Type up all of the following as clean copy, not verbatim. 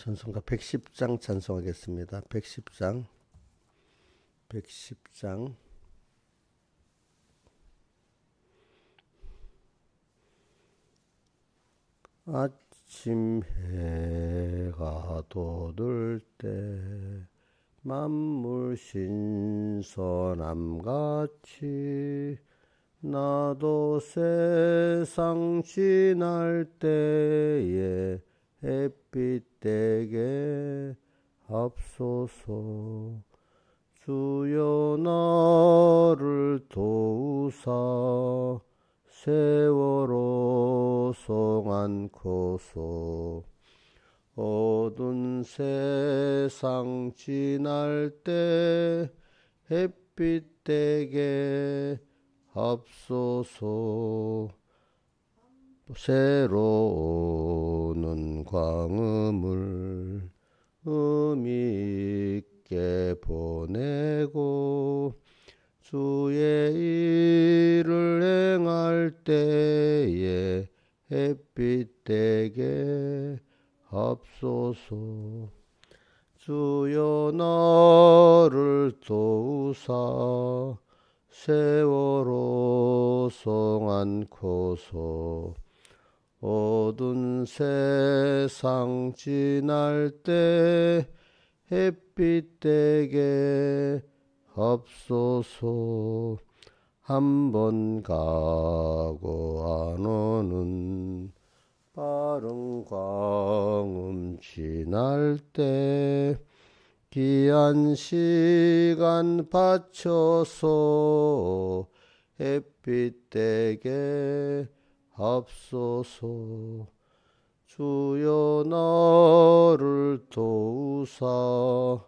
찬송가 110장 찬송하겠습니다. 110장 아침 해가 돋을 때 만물 신선함같이 나도 세상 지날 때에 햇빛 되게 앞서서 주여 나를 도우사 세월호 송 안고서 어두운 세상 지날 때 햇빛 되게 앞서서 새로 오는 광음을 의미 있게 보내고 주의 일을 행할 때에 햇빛 되게 앞서서 주여 나를 도우사 세월호 송 안고서 어두운 세상 지날 때 햇빛 되게 앞서서 한 번 가고 안 오는 빠른 광음 지날 때 귀한 시간 바쳐서 햇빛 되게 앞서서 주여 나를 도우사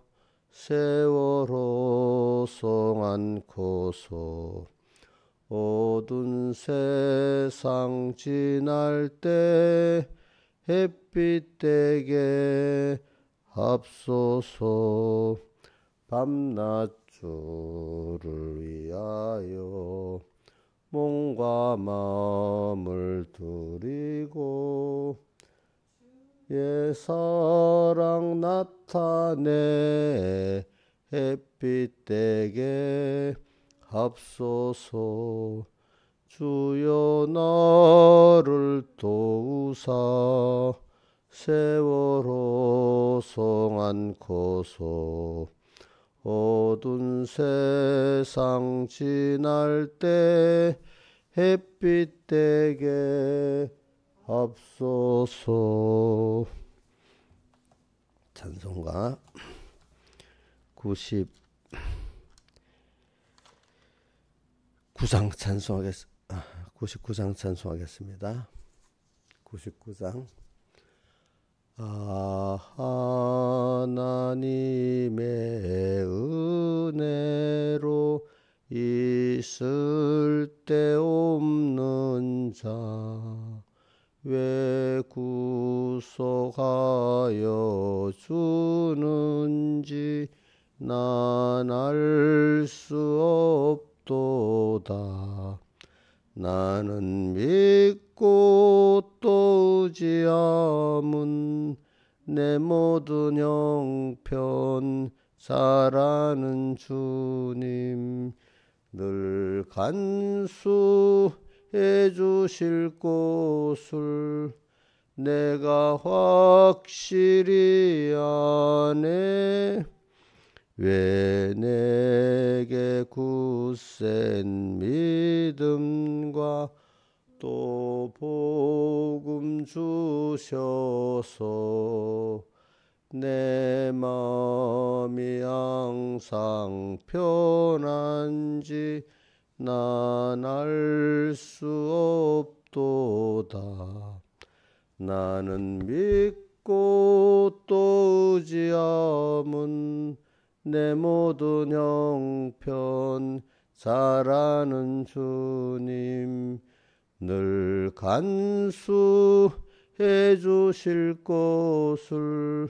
세월호 송 안고서 어두운 세상 지날 때 햇빛 되게 앞서서 밤낮 주를 위하여 몸과 마음을 드리고 예사랑 나타내 햇빛 되게 앞서서 주여 나를 도우사 세월호 송 안고서 어두운 세상 지날 때 햇빛 되게 앞서서 찬송가 99장 찬송하겠습니다. 99장 찬송하겠습니다. 99장 하나님의 은혜로 있을 데 없는 자 왜 구속하여 주는지 난 알 수 없도다. 나는 믿고 또 의지함은 내 모든 형편 잘 아는 주님 늘 간수해 주실 곳을 내가 확실히 아네. 왜 내게 굳센 믿음과 또 복음 주셔서 내 마음이 항상 편한지 난 알 수 없도다. 나는 믿고 또 의지함은 내 모든 형편 잘 아는 주님 늘 간수해 주실 곳을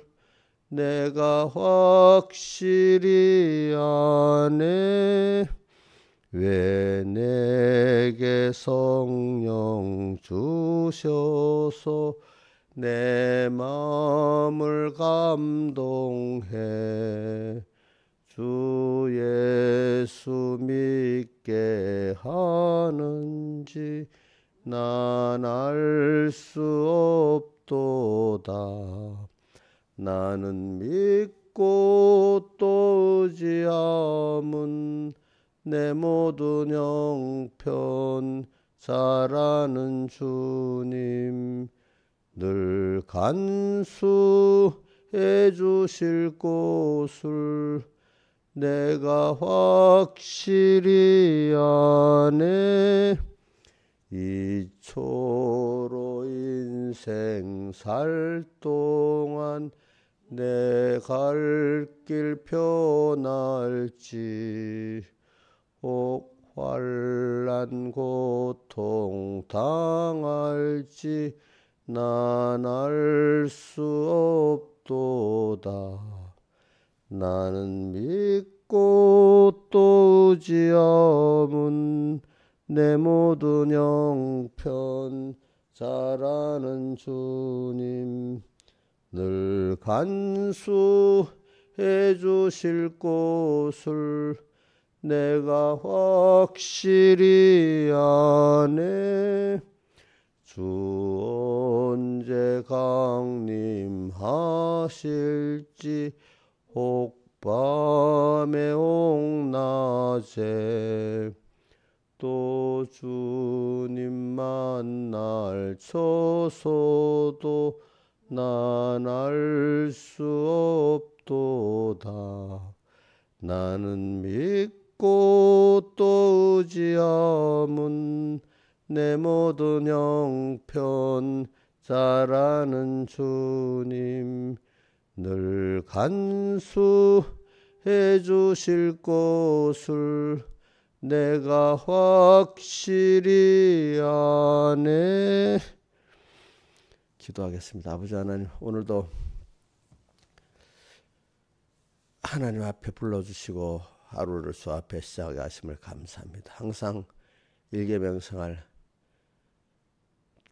내가 확실히 아네. 왜 내게 성령 주셔서 내 마음을 감동해 주 예수 믿게 하는지 난 알 수 없도다. 나는 믿고 또 의지함은 내 모든 형편 잘 아는 주님 늘 간수해 주실 곳을 내가 확실히 아네. 이 초로 인생 살 동안 내 갈 길 편할지 혹 환난 고통 당할지 난 알 수 없도다. 나는 믿고 또 의지함은 내 모든 형편 잘 아는 주님 늘 간수해 주실 곳을 내가 확실히 아네. 주 언제 강림하실지 혹 밤에 혹 낮에 또 주님 만날 처소도 난 알 수 없도다. 나는 믿고 또 의지함은 내 모든 형편 잘 아는 주님 늘 간수해 주실 곳을 내가 확실히 아네. 기도하겠습니다. 아버지 하나님, 오늘도 하나님 앞에 불러주시고 하루를 주 앞에 시작하게 하심을 감사합니다. 항상 일계명생활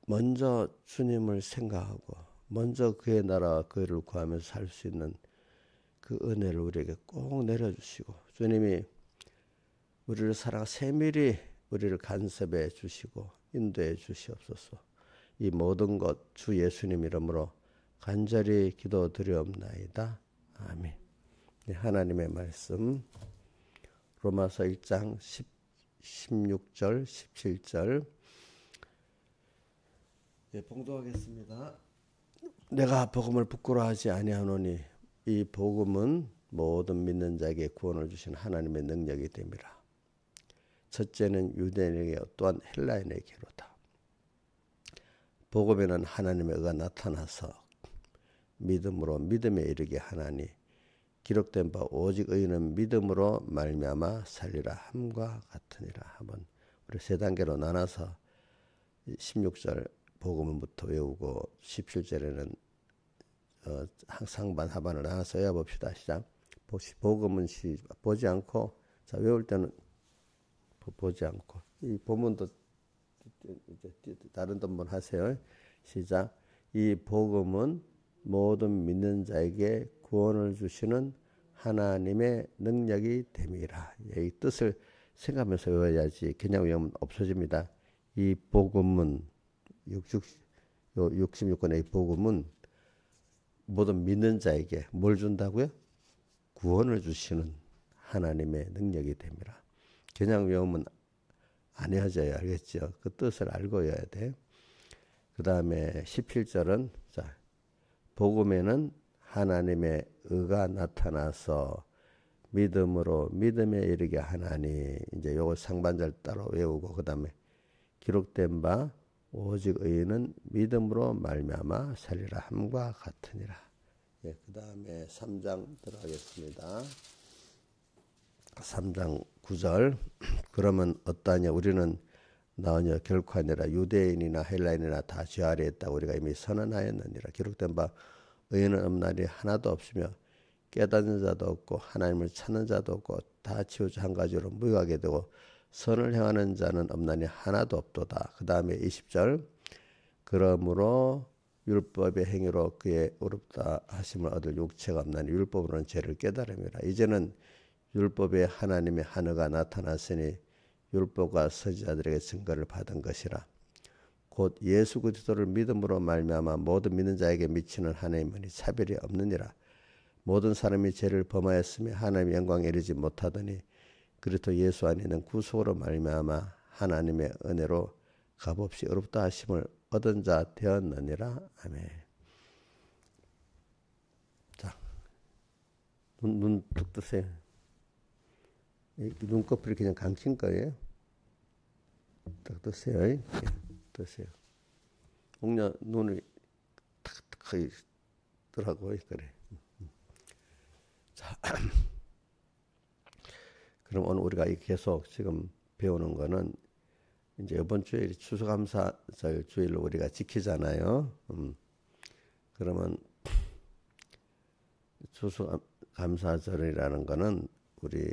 먼저 주님을 생각하고 먼저 그의 나라와 그를 구하면서 살 수 있는 그 은혜를 우리에게 꼭 내려주시고 주님이 우리를 사랑 세밀히 우리를 간섭해 주시고 인도해 주시옵소서. 이 모든 것 주 예수님 이름으로 간절히 기도드리옵나이다. 아멘. 하나님의 말씀 로마서 1장 16절 17절 봉독하겠습니다. 내가 복음을 부끄러워하지 아니하노니 이 복음은 모든 믿는 자에게 구원을 주신 하나님의 능력이 됨이라. 첫째는 유대인에게 또한 헬라인에게로다. 복음에는 하나님의 의가 나타나서 믿음으로 믿음에 이르게 하나니 기록된 바 오직 의인은 믿음으로 말미암아 살리라 함과 같으니라. 한번 우리 세 단계로 나눠서 16절 복음부터 외우고 17절에는 상반 하반을 나눠서 외워봅시다. 시작. 복음은 보지 않고 자 외울 때는 보지 않고 이 본문도 다른 돈 하세요. 시작. 이 복음은 모든 믿는 자에게 구원을 주시는 하나님의 능력이 됨이라. 이 뜻을 생각하면서 외워야지 그냥 외우면 없어집니다. 이 복음은 66권의 이 복음은 모든 믿는 자에게 뭘 준다고요? 구원을 주시는 하나님의 능력이 됨이라. 그냥 외우면 안 외워져요. 알겠죠? 그 뜻을 알고 외워야 돼. 그 다음에 17절은 자, 복음에는 하나님의 의가 나타나서 믿음으로 믿음에 이르게 하나니. 이제 요거 상반절 따로 외우고 그 다음에 기록된 바 오직 의인은 믿음으로 말미암아 살리라 함과 같으니라. 예, 그 다음에 3장 들어가겠습니다. 3장 9절. 그러면 어떠하냐? 우리는 나으냐 결코 아니라 유대인이나 헬라인이나 다 죄 아래에 있다고 우리가 이미 선언하였느니라. 기록된 바 의인은 없나니 하나도 없으며 깨닫는 자도 없고 하나님을 찾는 자도 없고 다 치우쳐 한 가지로 무익하게 되고 선을 행하는 자는 없나니 하나도 없도다. 그 다음에 20절. 그러므로 율법의 행위로 그의 어렵다 하심을 얻을 육체가 없나니 율법으로는 죄를 깨달음이라. 이제는 율법에 하나님의 한의가 나타났으니 율법과 선지자들에게 증거를 받은 것이라. 곧 예수 그리스도를 믿음으로 말미암아 모든 믿는 자에게 미치는 하나님의 은혜는 차별이 없느니라. 모든 사람이 죄를 범하였으며 하나님의 영광에 이르지 못하더니 그리스도 예수 안에 있는 구속으로 말미암아 하나님의 은혜로 값없이 어렵다 하심을 얻은 자 되었느니라. 아멘. 자, 눈 뚝 뜨세요. 눈꺼풀이 그냥 감긴 거예요. 딱 뜨세요. 예, 뜨세요. 목녀 눈이 탁탁하게 뜨라고 그래. 자, 그럼 오늘 우리가 계속 지금 배우는 거는 이제 이번 주일 추수감사절 주일로 우리가 지키잖아요. 그러면 추수감사절이라는 거는 우리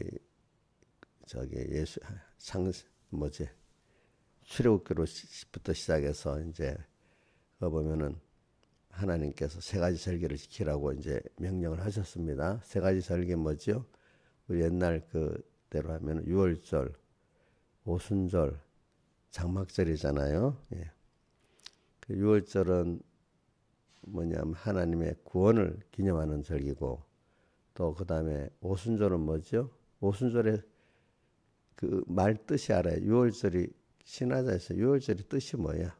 예수 출애굽기로부터 시작해서 이제 그 보면은 하나님께서 세 가지 절기를 지키라고 이제 명령을 하셨습니다. 세 가지 절기 뭐죠? 우리 옛날 그대로 하면 유월절, 오순절, 장막절이잖아요. 예. 그 유월절은 뭐냐면 하나님의 구원을 기념하는 절기고, 또 그 다음에 오순절은 뭐죠? 오순절에 그 말 뜻이 알아요. 유월절이 신화자에서 유월절이 뜻이 뭐야?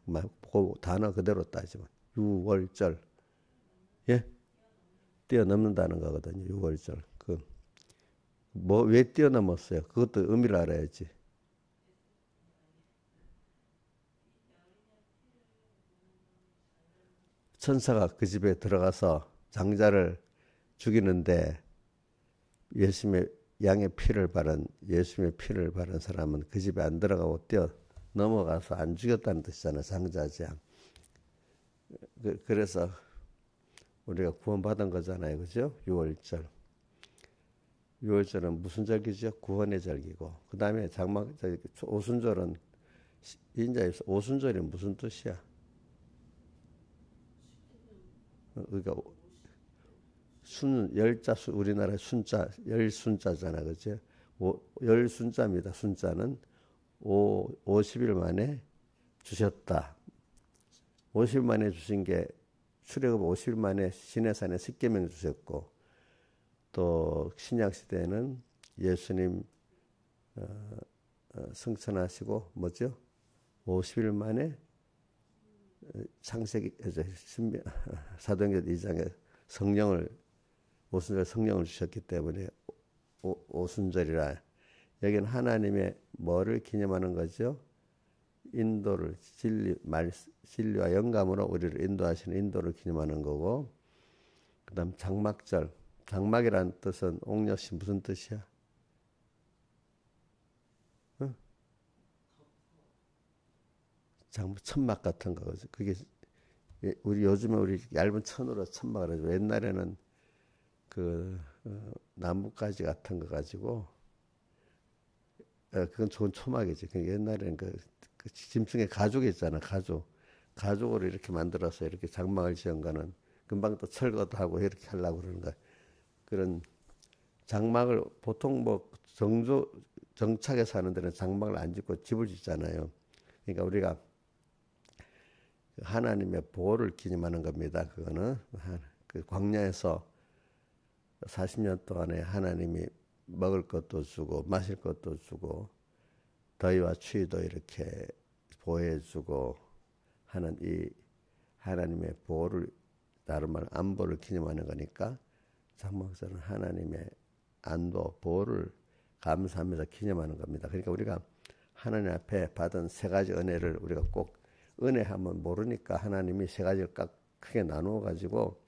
그 단어 그대로 따지면 유월절, 예, 뛰어넘는다는 거거든요. 유월절. 왜 뛰어넘었어요? 그것도 의미를 알아야지. 천사가 그 집에 들어가서 장자를 죽이는데 예수님의 피를 바른 사람은 그 집에 안 들어가고 뛰어 넘어가서 안 죽였다는 뜻이잖아요. 장자장. 그래서 우리가 구원받은 거잖아요. 그죠? 6월절. 6월절은 무슨 절기죠? 구원의 절기고. 그 다음에 오순절은 인자에서 오순절이 무슨 뜻이야? 그러니까 우리나라 순자, 열순자잖아. 그죠? 열순자입니다. 순자는 50일 만에 주셨다. 50일 만에 주신 게 출애굽 50일 만에 시내산에 십계명 주셨고, 또 신약 시대에는 예수님 승천하시고 뭐죠? 50일 만에 창세기 사도행전 2장에 오순절 성령을 주셨기 때문에 오순절이라. 여기는 하나님의 뭐를 기념하는 거죠? 인도를 진리와 영감으로 우리를 인도하시는 인도를 기념하는 거고, 그다음 장막절. 장막이라는 뜻은 옥녀씨 무슨 뜻이야? 어? 천막 같은 거죠. 그게 요즘에 우리 얇은 천으로 천막을 하죠. 옛날에는 나뭇가지 같은 거 가지고, 그건 좋은 초막이지. 옛날에는 그 짐승의 가죽이 있잖아. 가죽으로 이렇게 만들어서 이렇게 장막을 지은 거는 금방 또 철거도 하고 이렇게 하려고 그러는 거야. 그런 장막을 보통 정착에 사는 데는 장막을 안 짓고 집을 짓잖아요. 그러니까 우리가 하나님의 보호를 기념하는 겁니다. 그거는 그 광야에서 40년 동안에 하나님이 먹을 것도 주고 마실 것도 주고 더위와 추위도 이렇게 보호해주고 하는 이 하나님의 보호를, 다른 말 안보를 기념하는 거니까 장막절은 하나님의 안보, 보호를 감사하면서 기념하는 겁니다. 그러니까 우리가 하나님 앞에 받은 세 가지 은혜를 우리가 꼭, 은혜하면 모르니까 하나님이 세 가지를 크게 나누어 가지고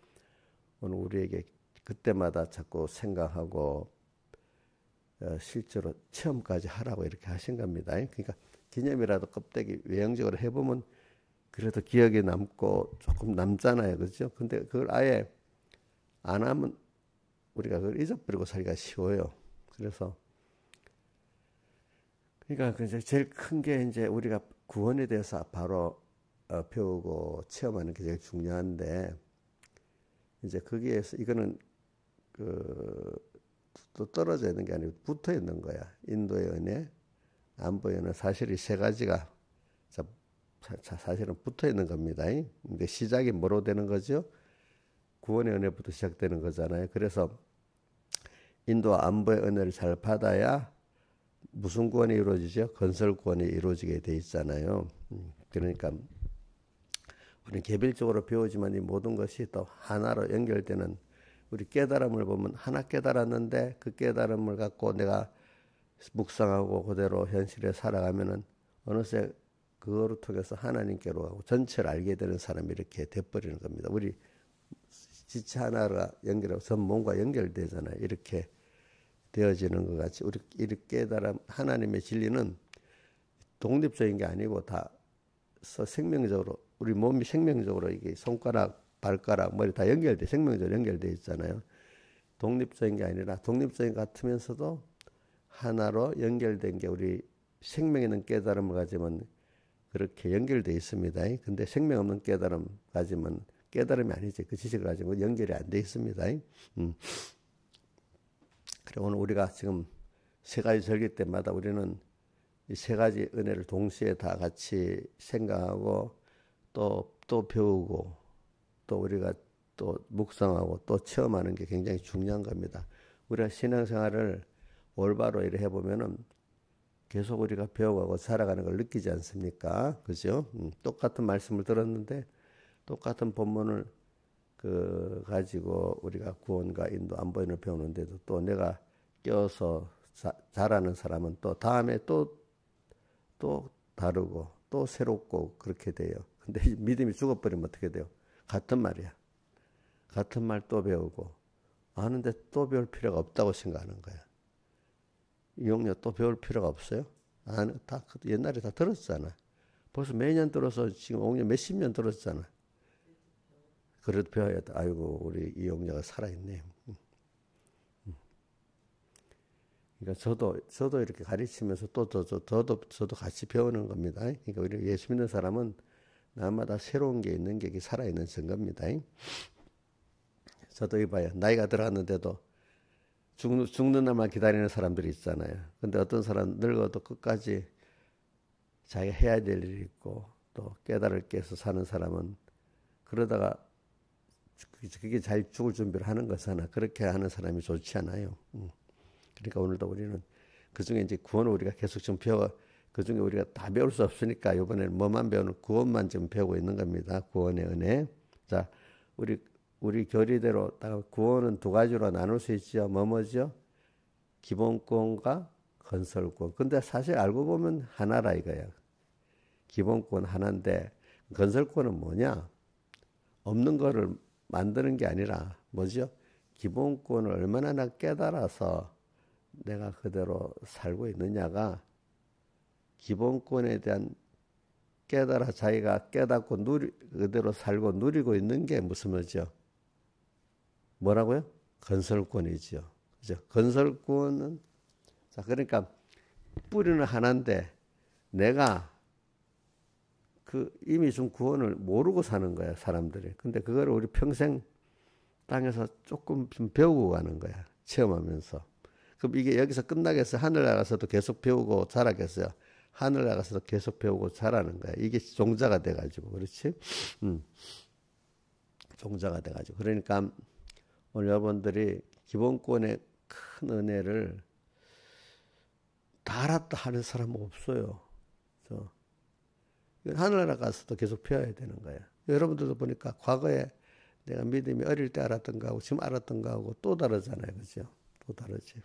오늘 우리에게 그때마다 자꾸 생각하고 실제로 체험까지 하라고 이렇게 하신 겁니다. 그러니까 기념이라도 껍데기 외형적으로 해보면 그래도 기억에 남고 조금 남잖아요. 그렇죠? 근데 그걸 아예 안 하면 우리가 그걸 잊어버리고 살기가 쉬워요. 그래서 그러니까 제일 큰 게 이제 우리가 구원에 대해서 바로 배우고 체험하는 게 제일 중요한데 이제 거기에서 이거는 또 떨어져 있는 게 아니고 붙어 있는 거야. 인도의 은혜, 안보의 은혜 사실 이 세 가지가 사실은 붙어 있는 겁니다. 근데 시작이 뭐로 되는 거죠? 구원의 은혜부터 시작되는 거잖아요. 그래서 인도와 안보의 은혜를 잘 받아야 무슨 구원이 이루어지죠? 건설 구원이 이루어지게 돼 있잖아요. 그러니까 우리는 개별적으로 배우지만 이 모든 것이 또 하나로 연결되는 우리 깨달음을 보면 하나 깨달았는데 그 깨달음을 갖고 내가 묵상하고 그대로 현실에 살아가면은 어느새 그거를 통해서 하나님께로 가고 전체를 알게 되는 사람이 이렇게 돼버리는 겁니다. 우리 지체 하나가 연결하고 전 몸과 연결되잖아요. 이렇게 되어지는 것 같이 우리 이렇게 깨달음 하나님의 진리는 독립적인 게 아니고 다 생명적으로 우리 몸이 생명적으로 이게 손가락, 발가락, 머리 다 연결돼 생명적으로 연결돼 있잖아요. 독립적인 게 아니라 독립적인 것 같으면서도 하나로 연결된 게 우리 생명 있는 깨달음을 가지면 그렇게 연결돼 있습니다. 근데 생명 없는 깨달음 가지면 깨달음이 아니지. 그 지식을 가지고 연결이 안 돼 있습니다. 그래 오늘 우리가 지금 세 가지 절기 때마다 우리는 이 세 가지 은혜를 동시에 다 같이 생각하고 또 배우고 또 우리가 또 묵상하고 또 체험하는 게 굉장히 중요한 겁니다. 우리가 신앙생활을 올바로 이렇게 해보면은 계속 우리가 배워가고 살아가는 걸 느끼지 않습니까? 그죠? 똑같은 말씀을 들었는데 똑같은 본문을 가지고 우리가 구원과 인도 안보인을 배우는데도 또 내가 껴서 잘하는 사람은 또 다음에 또 다르고 또 새롭고 그렇게 돼요. 근데 믿음이 죽어버리면 어떻게 돼요? 같은 말이야. 같은 말 또 배우고 아는데 또 배울 필요가 없다고 생각하는 거야. 이용료 또 배울 필요가 없어요? 다 옛날에 다 들었잖아. 벌써 매년 들어서 지금 5년 몇십 년 들었잖아. 그래도 배워야 돼. 아이고 우리 이용료가 살아있네. 그러니까 저도 이렇게 가르치면서 저도 같이 배우는 겁니다. 그러니까 우리 예수 믿는 사람은 날마다 새로운 게 있는 게 살아있는 증거입니다. 저도 이봐요. 나이가 들어갔는데도 죽는 날만 기다리는 사람들이 있잖아요. 근데 어떤 사람 늙어도 끝까지 자기가 해야 될 일이 있고 또 깨달을 게 있어 사는 사람은 그러다가 그게 잘 죽을 준비를 하는 거잖아. 그렇게 하는 사람이 좋지 않아요. 그러니까 오늘도 우리는 그중에 이제 구원을 우리가 계속 좀 그중에 우리가 다 배울 수 없으니까 이번에는 뭐만 배우는 구원만 지금 배우고 있는 겁니다. 구원의 은혜. 자, 우리 교리대로 구원은 두 가지로 나눌 수 있죠. 뭐죠? 기본권과 건설권. 근데 사실 알고 보면 하나라 이거야. 기본권 하나인데 건설권은 뭐냐? 없는 거를 만드는 게 아니라 뭐죠? 기본권을 얼마나 깨달아서 내가 그대로 살고 있느냐가 기본권에 대한 깨달아 자기가 깨닫고 그대로 살고 누리고 있는 게 무슨 뭐죠? 뭐라고요? 건설권이죠. 그죠? 건설권은 자 그러니까 뿌리는 하나인데 내가 이미 준 구원을 모르고 사는 거야 사람들이. 근데 그거를 우리 평생 땅에서 조금 좀 배우고 가는 거야 체험하면서. 그럼 이게 여기서 끝나겠어요? 하늘 나가서도 계속 배우고 자라겠어요? 하늘 나가서도 계속 배우고 자라는 거야. 이게 종자가 돼가지고 그렇지? 종자가 돼가지고 그러니까 오늘 여러분들이 기본권의 큰 은혜를 다 알았다 하는 사람은 없어요. 하늘나라 가서도 계속 배워야 되는 거야. 여러분들도 보니까 과거에 내가 믿음이 어릴 때 알았던 거하고 지금 알았던 거하고 또 다르잖아요. 그죠? 또 다르지.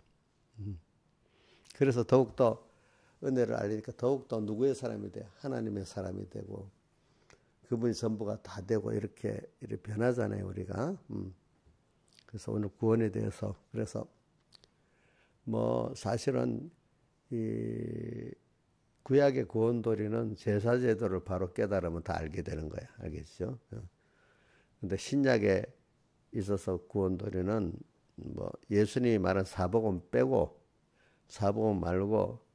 그래서 더욱더 은혜를 알리니까 더욱더 누구의 사람이 돼? 하나님의 사람이 되고 그분이 전부가 다 되고 이렇게 변하잖아요. 우리가. 그래서 오늘 구원에 대해서 그래서 뭐 사실은 이 구약의 구원도리는 제사제도를 바로 깨달으면 다 알게 되는 거야. 알겠죠? 근데 신약에 있어서 구원도리는 뭐 예수님이 말한 사복음 빼고 사복음 말고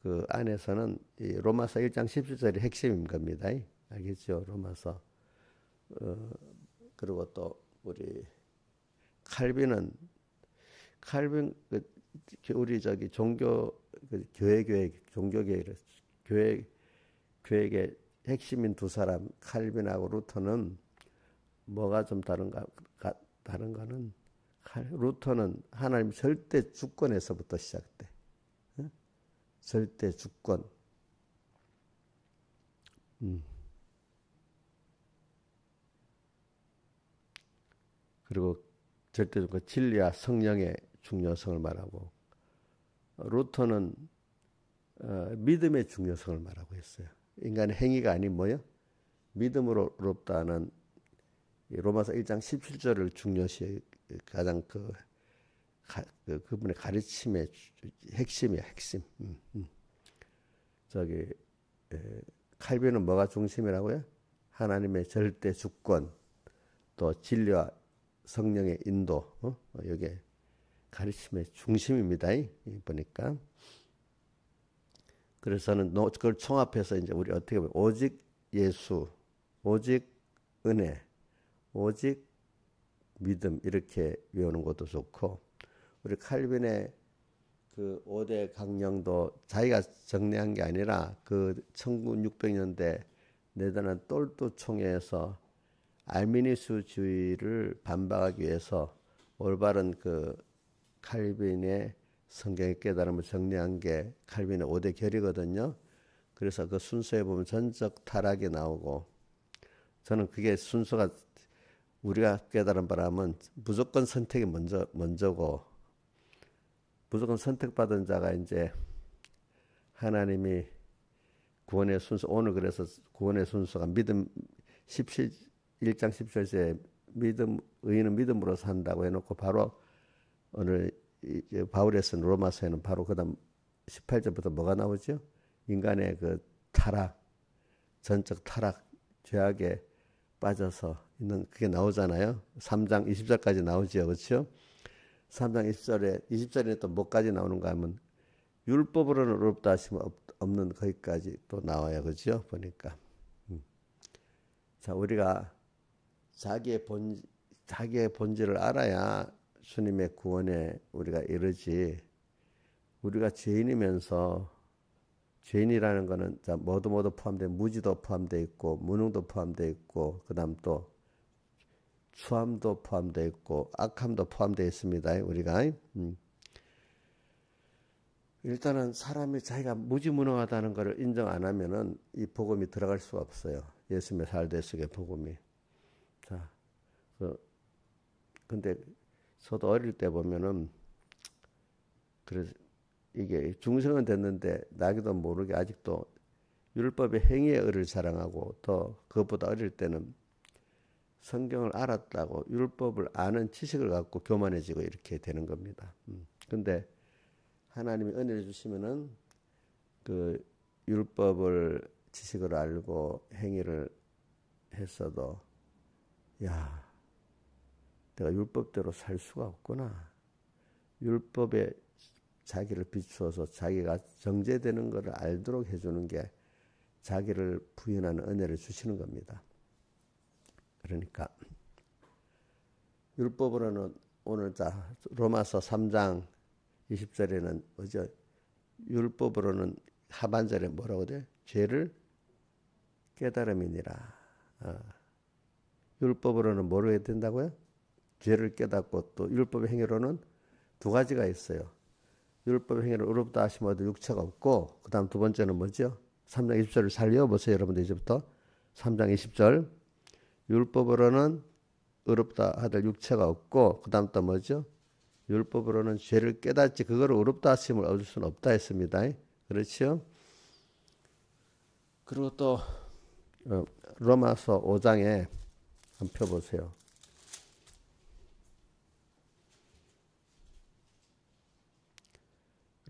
그 안에서는 이 로마서 1장 17절이 핵심인 겁니다. 알겠죠? 로마서. 그리고 또 우리 칼빈 우리 저기 종교 종교계의 교회의 핵심인 두 사람 칼빈하고 루터는 뭐가 좀 다른 거는 루터는 하나님 절대 주권에서부터 시작돼. 절대 주권. 그리고 절대 주권, 진리와 성령의 중요성을 말하고, 루터는 믿음의 중요성을 말하고 있어요. 인간의 행위가 아닌 뭐요? 믿음으로 의롭다는 로마서 1장 17절을 중요시 가장 그분의 가르침의 핵심이야, 핵심. 저기 칼빈은 뭐가 중심이라고요? 하나님의 절대 주권, 또 진리와 성령의 인도, 이게 가르침의 중심입니다. 보니까. 그래서는 그걸 총합해서 이제 우리 어떻게 보면 오직 예수, 오직 은혜, 오직 믿음 이렇게 외우는 것도 좋고, 우리 칼빈의 그 5대 강령도 자기가 정리한 게 아니라 그 1600년대 네덜란드 똘토 총회에서 알미니스주의를 반박하기 위해서 올바른 그 칼빈의 성경의 깨달음을 정리한 게 칼빈의 5대 결이거든요. 그래서 그 순서에 보면 전적 타락이 나오고, 저는 그게 순서가 우리가 깨달은 바람은 무조건 선택이 먼저고, 무조건 선택받은 자가 이제 하나님이 구원의 순서, 오늘 그래서 구원의 순서가 믿음 1장 17절에 의인은 믿음으로 산다고 해놓고, 바로 오늘 바울이 쓴 로마서에는 바로 그 다음 18절부터 뭐가 나오죠? 인간의 그 타락, 전적 타락, 죄악에 빠져서 있는 그게 나오잖아요. 3장 20절까지 나오죠. 그렇죠? 3장 20절에 또 뭐까지 나오는가 하면 율법으로는 의롭다 하시면 없는 거기까지 또 나와요. 그렇죠? 보니까. 자, 우리가 자기의 본질을 알아야 주님의 구원에 우리가 이르지. 우리가 죄인이면서, 죄인이라는 거는 모두 포함되어, 무지도 포함되어 있고 무능도 포함되어 있고, 그 다음 또 추함도 포함되어 있고 악함도 포함되어 있습니다. 우리가 일단은 사람이 자기가 무지무능하다는 것을 인정 안 하면은 이 복음이 들어갈 수가 없어요. 예수님의 살대 속의 복음이. 자, 근데 저도 어릴 때 보면은, 그래서 이게 중생은 됐는데 나기도 모르게 아직도 율법의 행위의 의를 자랑하고, 또 그것보다 어릴 때는 성경을 알았다고 율법을 아는 지식을 갖고 교만해지고 이렇게 되는 겁니다. 근데 하나님이 은혜를 주시면은 그 율법을 지식을 알고 행위를 했어도, 야, 내가 율법대로 살 수가 없구나. 율법에 자기를 비추어서 자기가 정죄되는 것을 알도록 해주는 게 자기를 부인하는 은혜를 주시는 겁니다. 그러니까 율법으로는 오늘 로마서 3장 20절에는 뭐죠? 율법으로는 하반절에 뭐라고 돼? 죄를 깨달음이니라. 율법으로는 뭐로 해야 된다고요? 죄를 깨닫고, 또 율법의 행위로는 두 가지가 있어요. 율법의 행위로 의롭다 하시면 얻을 육체가 없고, 그 다음 두 번째는 뭐죠? 3장 20절을 잘 외워보세요. 여러분들 이제부터 3장 20절 율법으로는 의롭다 하들 육체가 없고, 그 다음 또 뭐죠? 율법으로는 죄를 깨닫지 그거를 의롭다 하심을 얻을 수는 없다 했습니다. 그렇죠? 그리고 또 로마서 5장에 한번 펴보세요.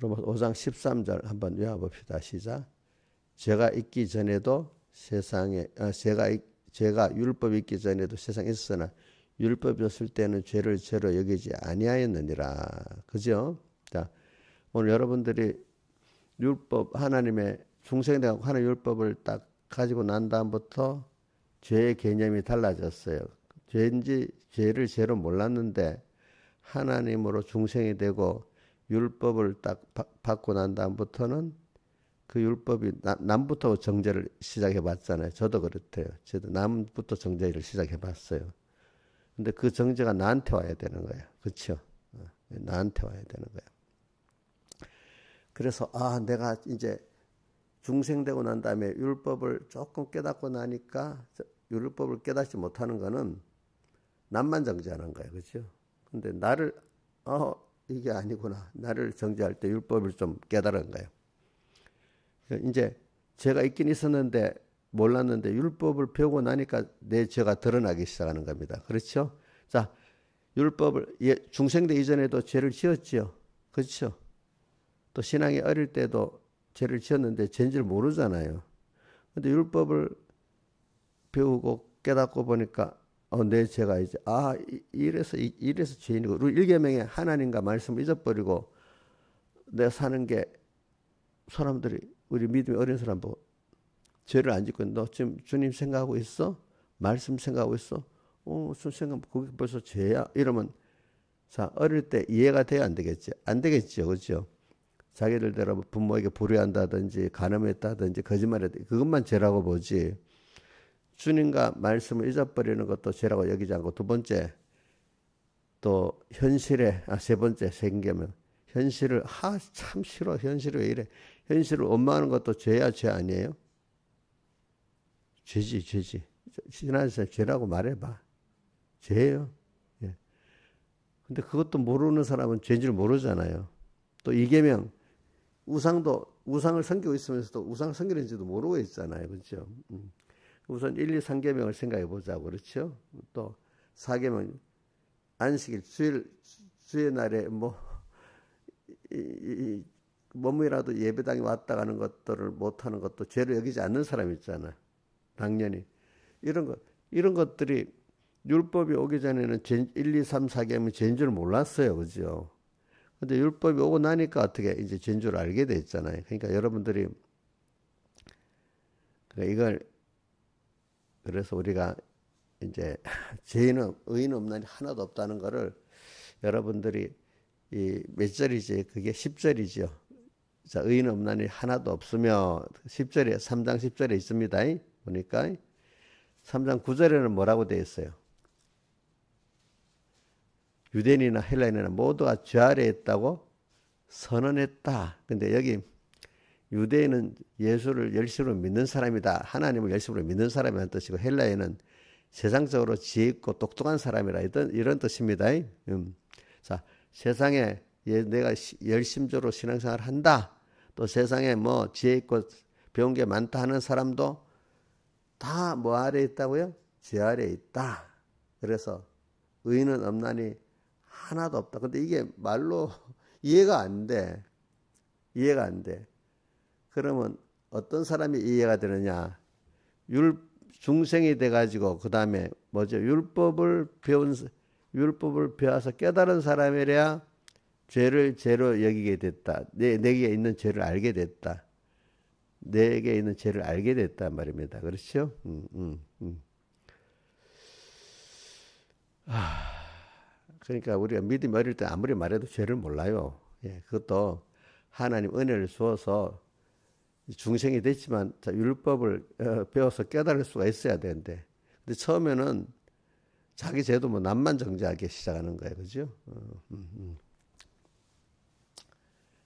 로마서 5장 13절 한번 외워봅시다. 시작. 죄가 있기 전에도 세상에 죄가 율법이 있기 전에도 세상에 있었으나 율법이 없을 때는 죄를 죄로 여기지 아니하였느니라. 그죠? 자, 오늘 여러분들이 율법, 하나님의 중생되고 하나님 율법을 딱 가지고 난 다음부터 죄의 개념이 달라졌어요. 죄를 죄로 몰랐는데 하나님으로 중생이 되고 율법을 딱 받고 난 다음부터는 그 율법이 남부터 정죄를 시작해 봤잖아요. 저도 그렇대요. 저도 남부터 정죄를 시작해 봤어요. 근데 그 정죄가 나한테 와야 되는 거예요. 그렇죠? 나한테 와야 되는 거예요. 그래서 내가 이제 중생되고 난 다음에 율법을 조금 깨닫고 나니까 율법을 깨닫지 못하는 거는 남만 정죄하는 거예요. 그렇죠? 근데 나를 이게 아니구나. 나를 정죄할 때 율법을 좀 깨달은 거예요. 이제 죄가 있긴 있었는데 몰랐는데 율법을 배우고 나니까 내 죄가 드러나기 시작하는 겁니다. 그렇죠? 자, 율법을 중생대 이전에도 죄를 지었지요. 그렇죠? 또 신앙이 어릴 때도 죄를 지었는데 죄인 줄 모르잖아요. 근데 율법을 배우고 깨닫고 보니까 내 죄가 이제 이래서 죄인이고 일계명에 하나님과 말씀을 잊어버리고 내가 사는 게 사람들이 우리 믿음이 어린 사람 보고 죄를 안 짓고 너 지금 주님 생각하고 있어? 말씀 생각하고 있어? 좀 생각 그게 벌써 죄야? 이러면 자 어릴 때 이해가 돼야 안 되겠지? 안 되겠죠, 그렇죠? 자기들대로 부모에게 불의한다든지 간음했다든지 거짓말했다 그것만 죄라고 보지. 주님과 말씀을 잊어버리는 것도 죄라고 여기지 않고 두 번째 또 현실에 세 번째 생기면 현실을 참 싫어 현실이 왜 이래 현실을 원망하는 것도 죄야 죄 아니에요? 죄지 신앙에서 죄라고 말해봐 죄예요. 예. 근데 그것도 모르는 사람은 죄인 줄 모르잖아요. 또 이계명 우상을 섬기고 있으면서도 우상을 섬기는지도 모르고 있잖아요. 그렇죠? 우선 1, 2, 3계명을 생각해 보자고. 그렇죠? 또 4계명 안식일 주의 날에 몸이라도 예배당에 왔다 가는 것들을 못하는 것도 죄로 여기지 않는 사람 있잖아. 당연히 이런 것들이 율법이 오기 전에는 1, 2, 3, 4계명이 죄인 줄 몰랐어요. 그죠? 근데 율법이 오고 나니까 어떻게 이제 죄인 줄 알게 됐잖아요. 그러니까 여러분들이 이걸 그래서 우리가 이제 의인 없나니 하나도 없다는 거를 여러분들이 몇 절이지? 그게 10절이죠. 자, 의인 없나니 하나도 없으며 10절에 3장 10절에 있습니다. 보니까 3장 9절에는 뭐라고 되어 있어요? 유대인이나 헬라인이나 모두가 죄 아래에 있다고 선언했다. 근데 여기 유대인은 예수를 열심으로 믿는 사람이다. 하나님을 열심으로 믿는 사람이라는 뜻이고 헬라인은 세상적으로 지혜 있고 똑똑한 사람이라 이런 뜻입니다. 자, 세상에 내가 열심적으로 신앙생활을 한다. 또 세상에 지혜 있고 배운 게 많다 하는 사람도 다 뭐 아래에 있다고요? 죄 아래에 있다. 그래서 의인은 없나니 하나도 없다. 근데 이게 말로 이해가 안 돼. 그러면 어떤 사람이 이해가 되느냐? 중생이 돼가지고 그 다음에 율법을 배워서 깨달은 사람이래야 죄를 죄로 여기게 됐다. 내게 있는 죄를 알게 됐다. 내게 있는 죄를 알게 됐단 말입니다. 그렇죠? 그러니까 우리가 믿음이 어릴 때 아무리 말해도 죄를 몰라요. 예, 그것도 하나님 은혜를 주어서 중생이 됐지만 율법을 배워서 깨달을 수가 있어야 되는데 근데 처음에는 자기 죄도 남만 정죄하기 시작하는 거예요. 그죠?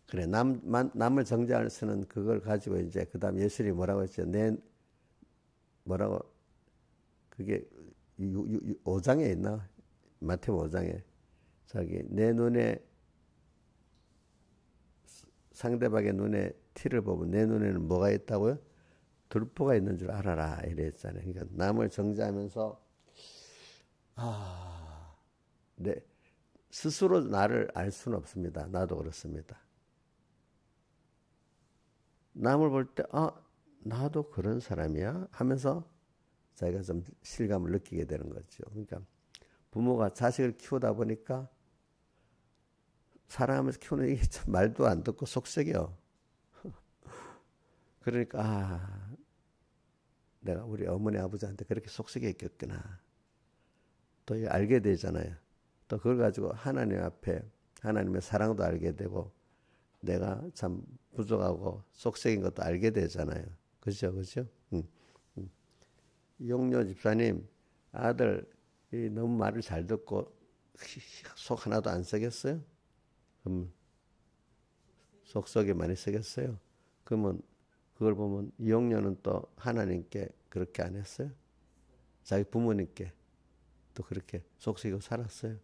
그래 남을 정죄할 수는 그걸 가지고 이제 그다음 예수님이 뭐라고 했죠? 뭐라고 그게 5장에 있나? 마태복음 5장에 내 눈에 상대방의 눈에 티를 보면 내 눈에는 뭐가 있다고요? 들보가 있는 줄 알아라 이랬잖아요. 그러니까 남을 정죄하면서 스스로 나를 알 수는 없습니다. 나도 그렇습니다. 남을 볼 때 나도 그런 사람이야 하면서 자기가 좀 실감을 느끼게 되는 거죠. 그러니까 부모가 자식을 키우다 보니까 사랑하면서 키우는 이게 참 말도 안 듣고 속썩여. 그러니까 내가 우리 어머니 아버지한테 그렇게 속삭였겠구나. 또 알게 되잖아요. 또 그걸 가지고 하나님 앞에 하나님의 사랑도 알게 되고 내가 참 부족하고 속색인 것도 알게 되잖아요. 그죠, 그죠? 이용료 집사님 아들 너무 말을 잘 듣고 속 하나도 안 썩였어요? 그럼 속속에 많이 썩였어요? 그러면 그걸 보면 이용료는 또 하나님께 그렇게 안 했어요? 자기 부모님께 또 그렇게 속삭이고 살았어요.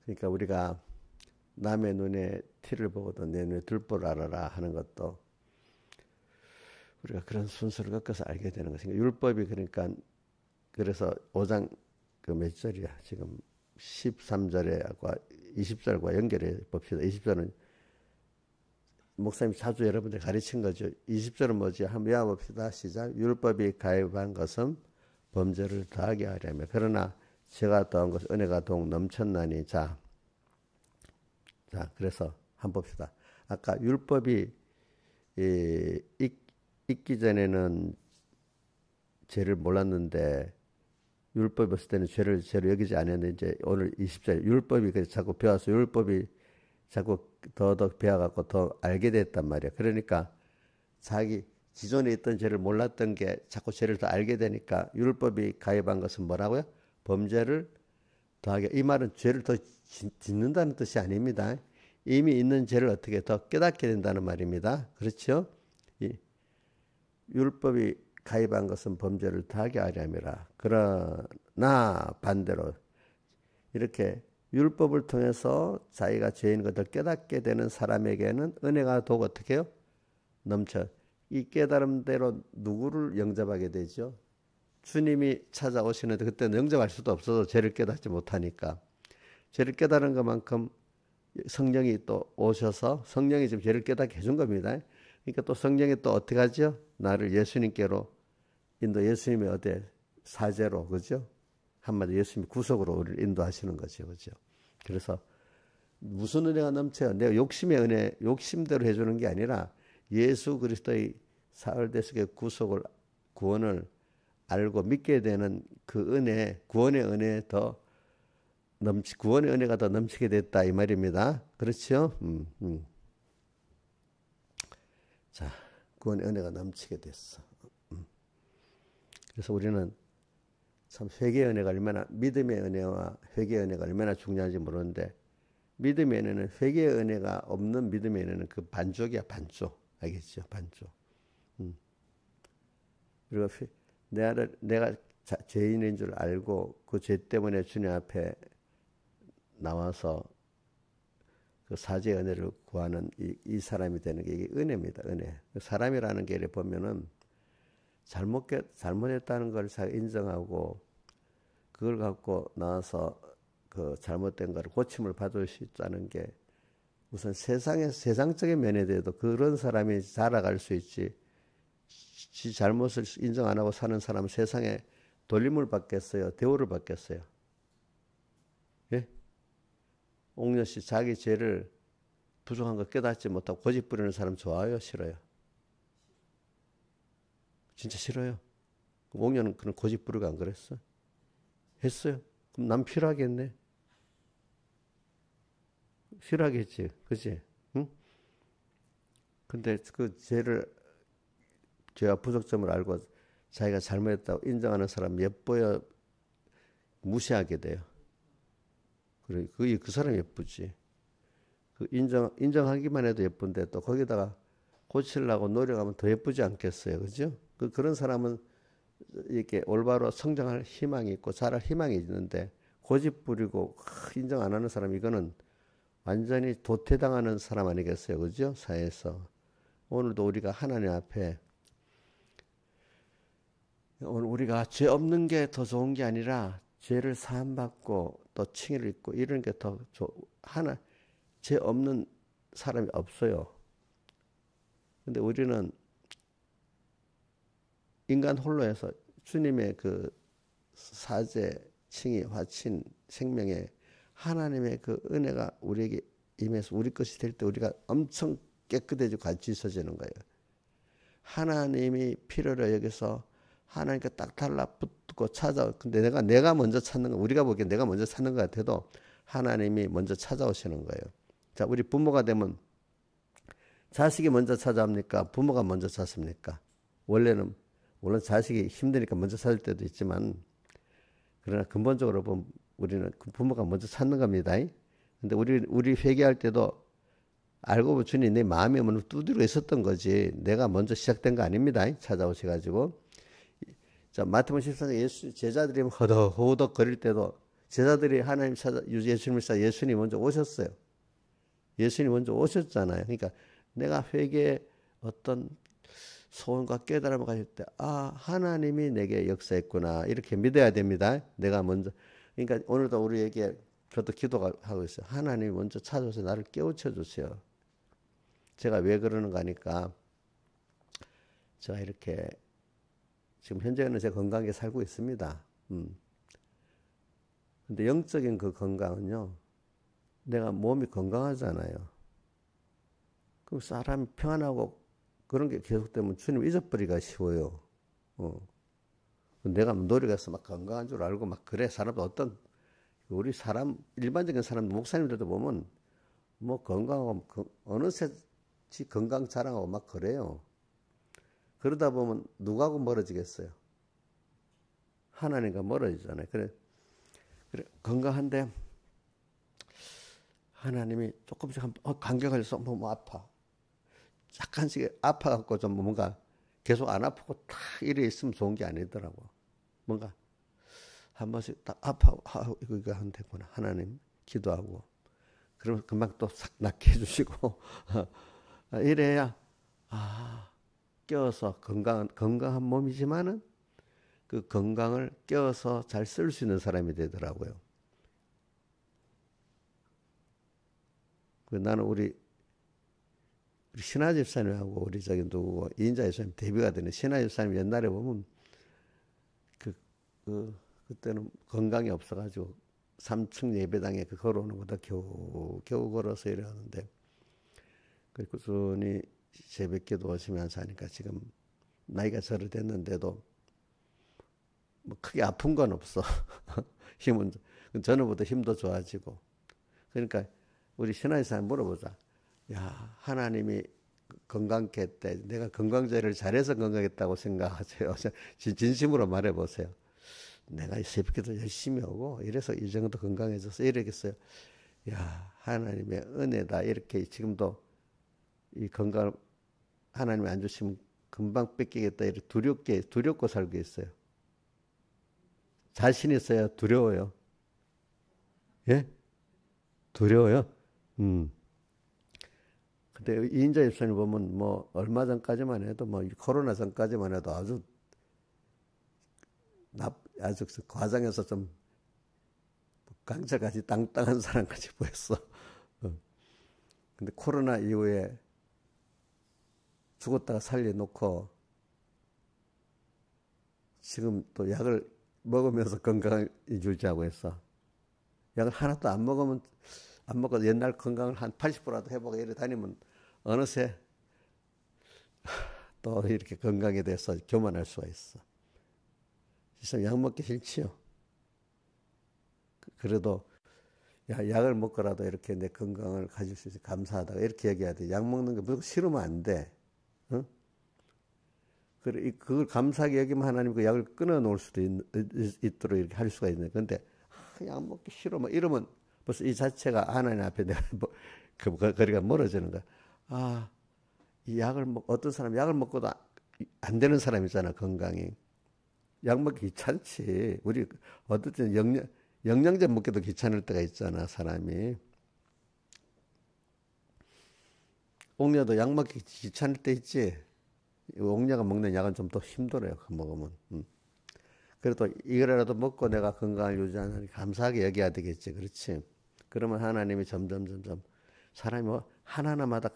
그러니까 우리가 남의 눈에 티를 보고도 내 눈에 들보를 알아라 하는 것도 우리가 그런 순서를 겪어서 알게 되는 것입니다. 율법이 그러니까 그래서 5장 그 몇 절이야? 지금 13절과 20절과 연결해 봅시다. 20절은 목사님이 자주 여러분들 가르친 거죠. 20절은 뭐지? 한번 외워봅시다. 시작. 율법이 가입한 것은 범죄를 더하게 하려며 그러나 죄가 더한 것은 은혜가 더욱 넘쳤나니 자 그래서 한번 봅시다. 아까 율법이 있기 전에는 죄를 몰랐는데 율법이 없을 때는 죄로 여기지 않았는데 이제 오늘 20절 율법이 자꾸 배워서 율법이 자꾸 더더 배워갖고 더 알게 됐단 말이야. 그러니까 자기 기존에 있던 죄를 몰랐던 게 자꾸 죄를 더 알게 되니까 율법이 가입한 것은 뭐라고요? 범죄를 더하게. 이 말은 죄를 더 짓는다는 뜻이 아닙니다. 이미 있는 죄를 어떻게 더 깨닫게 된다는 말입니다. 그렇죠? 율법이 가입한 것은 범죄를 더하게 하려니라. 그러나 반대로 이렇게 율법을 통해서 자기가 죄인 것을 깨닫게 되는 사람에게는 은혜가 더욱 어떻게 해요? 넘쳐. 이 깨달음대로 누구를 영접하게 되죠? 주님이 찾아오시는데 그때는 영접할 수도 없어서 죄를 깨닫지 못하니까. 죄를 깨달은 것만큼 성령이 또 오셔서 성령이 지금 죄를 깨닫게 해준 겁니다. 그러니까 또 성령이 또 어떻게 하죠? 나를 예수님께로 예수님의 어디 사제로, 그죠? 한마디 예수님이 구속으로 우리를 인도하시는 거죠, 그죠? 그래서 무슨 은혜가 넘쳐요? 내가 욕심의 은혜, 욕심대로 해주는 게 아니라 예수 그리스도의 사흘 대속의 구원을 알고 믿게 되는 그 은혜, 구원의 은혜가 더 넘치게 됐다 이 말입니다. 그렇죠? 자, 구원의 은혜가 넘치게 됐어. 그래서 우리는 참 회개의 은혜가 얼마나 믿음의 은혜와 회개의 은혜가 얼마나 중요한지 모르는데 믿음의 은혜는 회개의 은혜가 없는 믿음의 은혜는 그 반쪽이야 반쪽. 알겠죠? 반쪽. 그리고 내가 죄인인 줄 알고 그 죄 때문에 주님 앞에 나와서 그 사죄의 은혜를 구하는 이 사람이 되는 게 이게 은혜입니다. 은혜. 사람이라는 게 보면은 잘못했다는 걸 잘 인정하고 그걸 갖고 나와서 그 잘못된 걸 고침을 받을 수 있다는 게 우선 세상적인 면에 대해도 그런 사람이 자라갈 수 있지. 지 잘못을 인정 안 하고 사는 사람은 세상에 돌림을 받겠어요? 대우를 받겠어요? 예? 옥녀 씨 자기 죄를 부족한 거 깨닫지 못하고 고집 부리는 사람 좋아요? 싫어요? 진짜 싫어요? 옥녀는 그런 고집 부리고 안 그랬어? 했어요? 그럼 남 필요하겠네? 싫어하겠지? 그치? 응? 근데 그 죄와 부족점을 알고 자기가 잘못했다고 인정하는 사람 예뻐요? 무시하게 돼요. 그래, 그 사람 예쁘지. 그 인정하기만 해도 예쁜데 또 거기다가 고치려고 노력하면 더 예쁘지 않겠어요. 그죠? 그런 사람은 이렇게 올바로 성장할 희망이 있고 자랄 희망이 있는데 고집 부리고 인정 안 하는 사람 이거는 완전히 도태당하는 사람 아니겠어요. 그죠? 사회에서. 오늘도 우리가 하나님 앞에 오늘 우리가 죄 없는 게 더 좋은 게 아니라 죄를 사함받고 또 칭의를 입고 이런 게 더 죄 없는 사람이 없어요. 근데 우리는 인간 홀로 해서 주님의 그 사제, 칭의, 화친, 생명의 하나님의 그 은혜가 우리에게 임해서 우리 것이 될 때 우리가 엄청 깨끗해지고 같이 있어지는 거예요. 하나님이 필요로 여기서 하나님께 딱 달라붙고 찾아. 근데 내가 먼저 찾는 거, 우리가 보기엔 내가 먼저 찾는 것 같아도 하나님이 먼저 찾아오시는 거예요. 자, 우리 부모가 되면 자식이 먼저 찾아옵니까? 부모가 먼저 찾습니까? 원래는 물론 자식이 힘드니까 먼저 찾을 때도 있지만, 그러나 근본적으로 보면 우리는 그 부모가 먼저 찾는 겁니다. 근데 우리 회개할 때도 알고 보면 주님 내 마음에 뭐 두드려 있었던 거지 내가 먼저 시작된 거 아닙니다. 찾아오셔가지고. 자, 마태복음 14장 예수 제자들이 허덕허덕 거릴 때도 제자들이 하나님 찾아 예수님을 찾아 예수님이 먼저 오셨어요. 예수님이 먼저 오셨잖아요. 그러니까 내가 회개의 어떤 소원과 깨달음을 가질 때, 아, 하나님이 내게 역사했구나. 이렇게 믿어야 됩니다. 내가 먼저. 그러니까 오늘도 우리에게 저도 기도하고 있어요. 하나님이 먼저 찾아서 나를 깨우쳐 주세요. 제가 왜 그러는가 하니까, 제가 이렇게, 지금 현재는 제 건강하게 살고 있습니다. 근데 영적인 그 건강은요, 내가 몸이 건강하잖아요. 그럼 사람이 평안하고 그런 게 계속되면 주님 잊어버리기가 쉬워요. 내가 노력해서 막 건강한 줄 알고 막 그래. 사람도 어떤, 우리 사람, 일반적인 사람, 목사님들도 보면 뭐 건강하고 어느새 건강 자랑하고 막 그래요. 그러다 보면 누구하고 멀어지겠어요? 하나님과 멀어지잖아요. 그래 건강한데 하나님이 조금씩 감기 걸려서 뭐 아파. 약간씩 아파갖고 좀 뭔가 계속 안 아프고 딱 이래 있으면 좋은 게 아니더라고. 뭔가 한 번씩 딱 이거 하면 되구나. 하나님 기도하고. 그러면 금방 또 싹 낫게 해주시고. 이래야, 껴서 건강한 몸이지만은 그 건강을 껴서 잘 쓸 수 있는 사람이 되더라고요. 나는 우리 신하 집사님하고 우리 저기 누구 이인자 집사님 데뷔가 되는 신하 집사님 옛날에 보면 그때는 건강이 없어가지고 3층 예배당에 걸어오는 것도 겨우 걸어서 이러는데 꾸준히 새벽기도 오시면서 하니까 지금 나이가 저를 됐는데도 뭐 크게 아픈 건 없어. 힘은 전에보다 힘도 좋아지고. 그러니까 우리 신하 집사님 물어보자. 야, 하나님이 건강케 했대. 내가 건강제를 잘해서 건강했다고 생각하세요. 진심으로 말해보세요. 내가 새벽기도 열심히 오고 이래서 이 정도 건강해져서 이러겠어요. 야, 하나님의 은혜다. 이렇게 지금도 이 건강을 하나님이 안 주시면 금방 뺏기겠다. 이렇게 두렵고 살고 있어요. 자신 있어요? 두려워요? 예? 두려워요? 근데 이인자 집사님 보면 뭐 얼마 전까지만 해도 뭐 코로나 전까지만 해도 아주 과장해서 좀 강철같이 땅땅한 사람같이 보였어. 근데 코로나 이후에 죽었다가 살려놓고 지금 또 약을 먹으면서 건강을 유지하고 있어. 약을 하나도 안 먹어도 옛날 건강을 한 80%라도 회복해 이래 다니면 어느새 또 이렇게 건강에 대해서 교만할 수가 있어. 진짜 약 먹기 싫지요. 그래도 약을 먹고라도 이렇게 내 건강을 가질 수 있어 감사하다가 이렇게 얘기해야 돼. 약 먹는 거 무조건 싫으면 안 돼. 응? 그걸 감사하게 여기면 하나님 그 약을 끊어 놓을 수도 있도록 이렇게 할 수가 있네. 근데 약 먹기 싫어 뭐 이러면 벌써 이 자체가 하나님 앞에 내가 거리가 멀어지는 거야. 이 약을 어떤 사람 약을 먹고도 안 되는 사람 있잖아. 건강이 약 먹기 귀찮지. 우리 어떨 때는 영양제 먹기도 귀찮을 때가 있잖아. 사람이 옥녀도 약 먹기 귀찮을 때 있지. 옥녀가 먹는 약은 좀 더 힘들어요. 그 먹으면. 그래도 이거라도 먹고 내가 건강을 유지하는 감사하게 여겨야 되겠지. 그렇지. 그러면 하나님이 점점 사람이 하나하나마다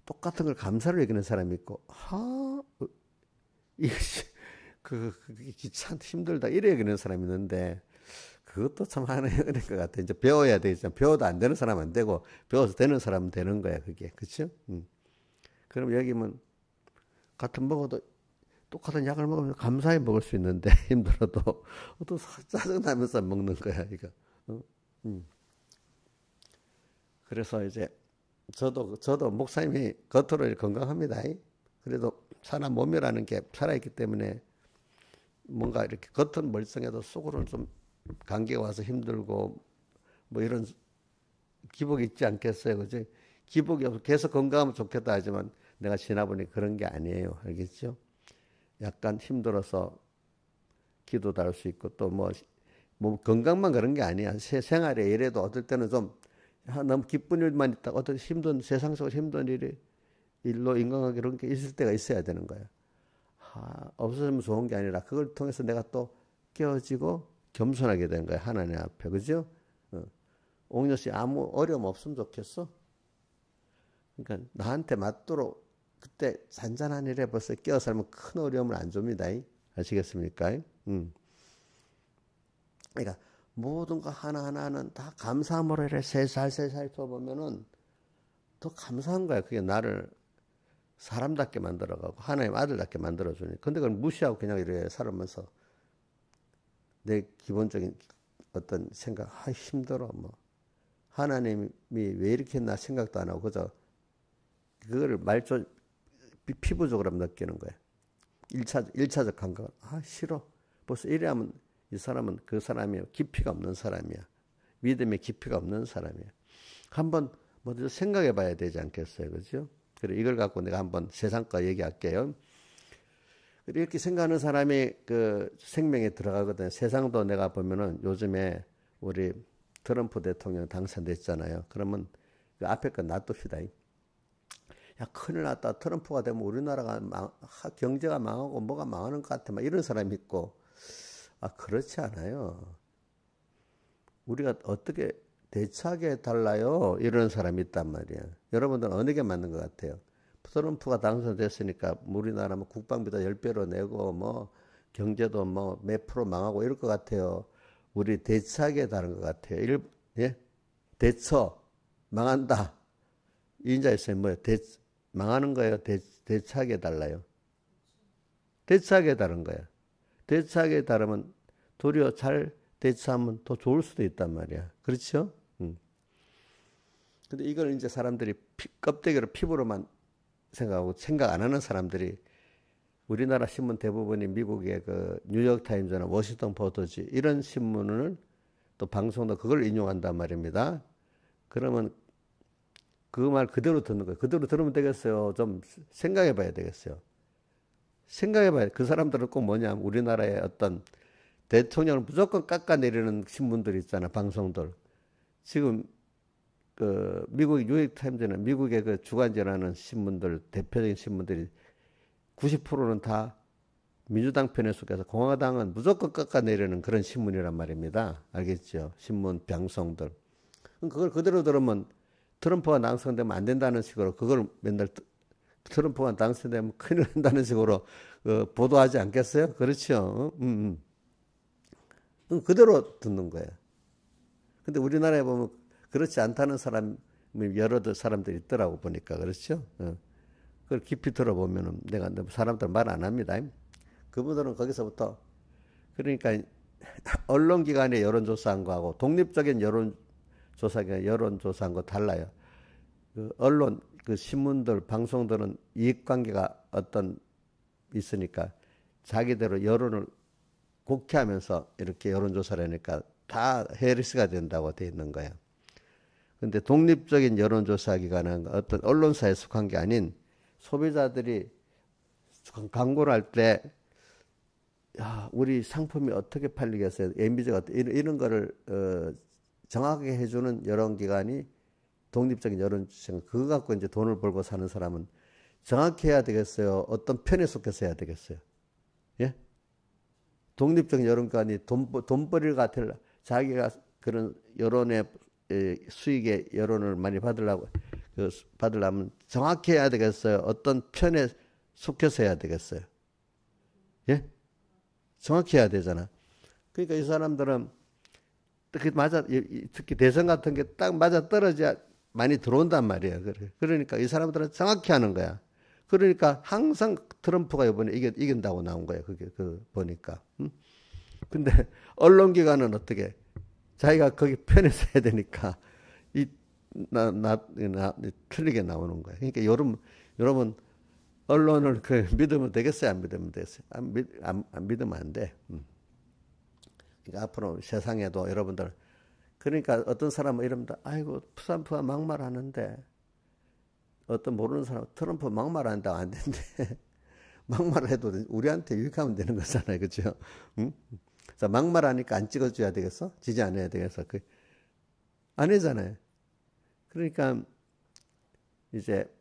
똑같은 걸 감사를 여기는 사람이 있고, 이것이 그게 귀찮다 힘들다 이래 여기는 사람이 있는데 그것도 참 하나의 은혜인 것 같아. 이제 배워야 되겠잖아. 배워도 안 되는 사람 안 되고 배워서 되는 사람은 되는 거야. 그게 그렇죠? 그럼 여기면 같은 먹어도 똑같은 약을 먹으면 감사히 먹을 수 있는데 힘들어도 또 짜증나면서 먹는 거야 이거. 어? 그래서 이제 저도 목사님이 겉으로 건강합니다. 그래도 사람 몸이라는 게 살아있기 때문에 뭔가 이렇게 겉은 멀쩡해도 속으로는 좀 감기가 와서 힘들고 뭐 이런 기복이 있지 않겠어요, 그죠? 기복이 없어 계속 건강하면 좋겠다 하지만 내가 지나보니 그런 게 아니에요, 알겠죠? 약간 힘들어서 기도도 할 수 있고 또 뭐 건강만 그런 게 아니야. 생활에 이래도 어떨 때는 좀 너무 기쁜 일만 있다, 어떤 힘든 세상적으로 힘든 일로 인간관계 이런 게 있을 때가 있어야 되는 거야. 없어지면 좋은 게 아니라 그걸 통해서 내가 또 깨어지고 겸손하게 된 거야 하나님 앞에, 그죠? 옥녀 씨 아무 어려움 없으면 좋겠어. 그러니까 나한테 맞도록 그때 잔잔한 일에 벌써 깨어 살면 큰 어려움을 안 줍니다. 아시겠습니까? 그러니까 모든 거 하나하나는 다 감사함으로 이래 세살 펴보면은 더 감사한 거야. 그게 나를 사람답게 만들어가고 하나님 아들답게 만들어주니. 근데 그걸 무시하고 그냥 이래 살면서 내 기본적인 어떤 생각, 힘들어 뭐 하나님이 왜 이렇게 했나 생각도 안 하고 그저 그거를 피부적으로 느끼는 거야. 1차적 감각. 싫어. 벌써 이래 하면 이 사람은 그 사람이 깊이가 없는 사람이야. 믿음의 깊이가 없는 사람이야. 한번 먼저 생각해 봐야 되지 않겠어요, 그죠? 그래 이걸 갖고 내가 한번 세상 거 얘기할게요. 이렇게 생각하는 사람이 그 생명에 들어가거든요. 세상도 내가 보면은 요즘에 우리 트럼프 대통령 당선됐잖아요. 그러면 그 앞에 거 놔둡시다. 야, 큰일 났다. 트럼프가 되면 우리나라가 경제가 망하고 뭐가 망하는 것 같아. 막 이런 사람이 있고. 그렇지 않아요. 우리가 어떻게 대처하게 달라요? 이런 사람이 있단 말이야. 여러분들은 어느 게 맞는 것 같아요? 트럼프가 당선됐으니까 우리나라 국방비도 10배로 내고 뭐 경제도 뭐 몇 프로 망하고 이럴 것 같아요. 우리 대처하기에 다른 것 같아요. 예? 대처, 망한다. 인자 있어요. 뭐예요? 망하는 거예요? 대처하기에 달라요? 대처하기에 다른 거예요. 대처하기에 다르면 도리어 잘 대처하면 더 좋을 수도 있단 말이야. 그렇죠? 근데 이걸 이제 사람들이 껍데기로 피부로만 생각하고 생각 안 하는 사람들이 우리나라 신문 대부분이 미국의 그 뉴욕타임즈나 워싱턴 포스트 이런 신문을 또 방송도 그걸 인용한단 말입니다. 그러면 그 말 그대로 듣는 거예요. 그대로 들으면 되겠어요? 좀 생각해 봐야 되겠어요. 생각해 봐야 그 사람들은 꼭 뭐냐, 우리나라의 어떤 대통령을 무조건 깎아내리는 신문들 있잖아, 방송들. 지금 그 미국 뉴욕타임즈는 미국의 그 주간지라는 신문들, 대표적인 신문들이 90%는 다 민주당 편에 속해서 공화당은 무조건 깎아내리는 그런 신문이란 말입니다. 알겠죠? 신문 방송들. 그걸 그대로 들으면 트럼프가 당선되면 안 된다는 식으로 그걸 맨날 트럼프가 당선되면 큰일 난다는 식으로 보도하지 않겠어요? 그렇죠? 그대로 듣는 거예요. 근데 우리나라에 보면 그렇지 않다는 사람이 여러 사람들이 있더라고 보니까. 그렇죠? 그걸 깊이 들어보면은 내가 사람들 말 안 합니다. 그분들은 거기서부터 그러니까 언론기관의 여론조사한 거하고 독립적인 여론조사한 거 달라요. 그 언론, 그 신문들, 방송들은 이익관계가 어떤 있으니까 자기대로 여론을 곡해하면서 이렇게 여론조사를 하니까 다 헤리스가 된다고 돼 있는 거야. 근데 독립적인 여론조사 기관은 어떤 언론사에 속한 게 아닌 소비자들이 광고를 할 때, 야, 우리 상품이 어떻게 팔리겠어요? 이미지가 이런 거를 정확하게 해주는 여론기관이 독립적인 여론조사, 그거 갖고 이제 돈을 벌고 사는 사람은 정확히 해야 되겠어요? 어떤 편에 속해서 해야 되겠어요? 예? 독립적인 여론기관이 돈벌이를 같을 자기가 그런 여론의 수익의 여론을 많이 받으려면 정확히 해야 되겠어요? 어떤 편에 속해서 해야 되겠어요? 예? 정확히 해야 되잖아. 그러니까 이 사람들은 특히 대선 같은 게 딱 맞아 떨어져야 많이 들어온단 말이에요. 그러니까 이 사람들은 정확히 하는 거야. 그러니까 항상 트럼프가 이번에 이긴다고 나온 거예요. 그게 보니까. 근데 언론기관은 어떻게 자기가 거기 편에 서야 되니까 틀리게 나오는 거예요. 그러니까 여러분 언론을 믿으면 되겠어요? 안 믿으면 되겠어요? 안 믿으면 안 돼. 그러니까 앞으로 세상에도 여러분들 그러니까 어떤 사람은 이럽니다. 아이고 트럼프가 막말하는데 어떤 모르는 사람 트럼프 막말한다고 안 된대. 막말해도 우리한테 유익하면 되는 거잖아요. 그렇죠? 응? 자, 막말하니까 안 찍어줘야 되겠어? 지지 안 해야 되겠어? 아니잖아요. 그러니까 이제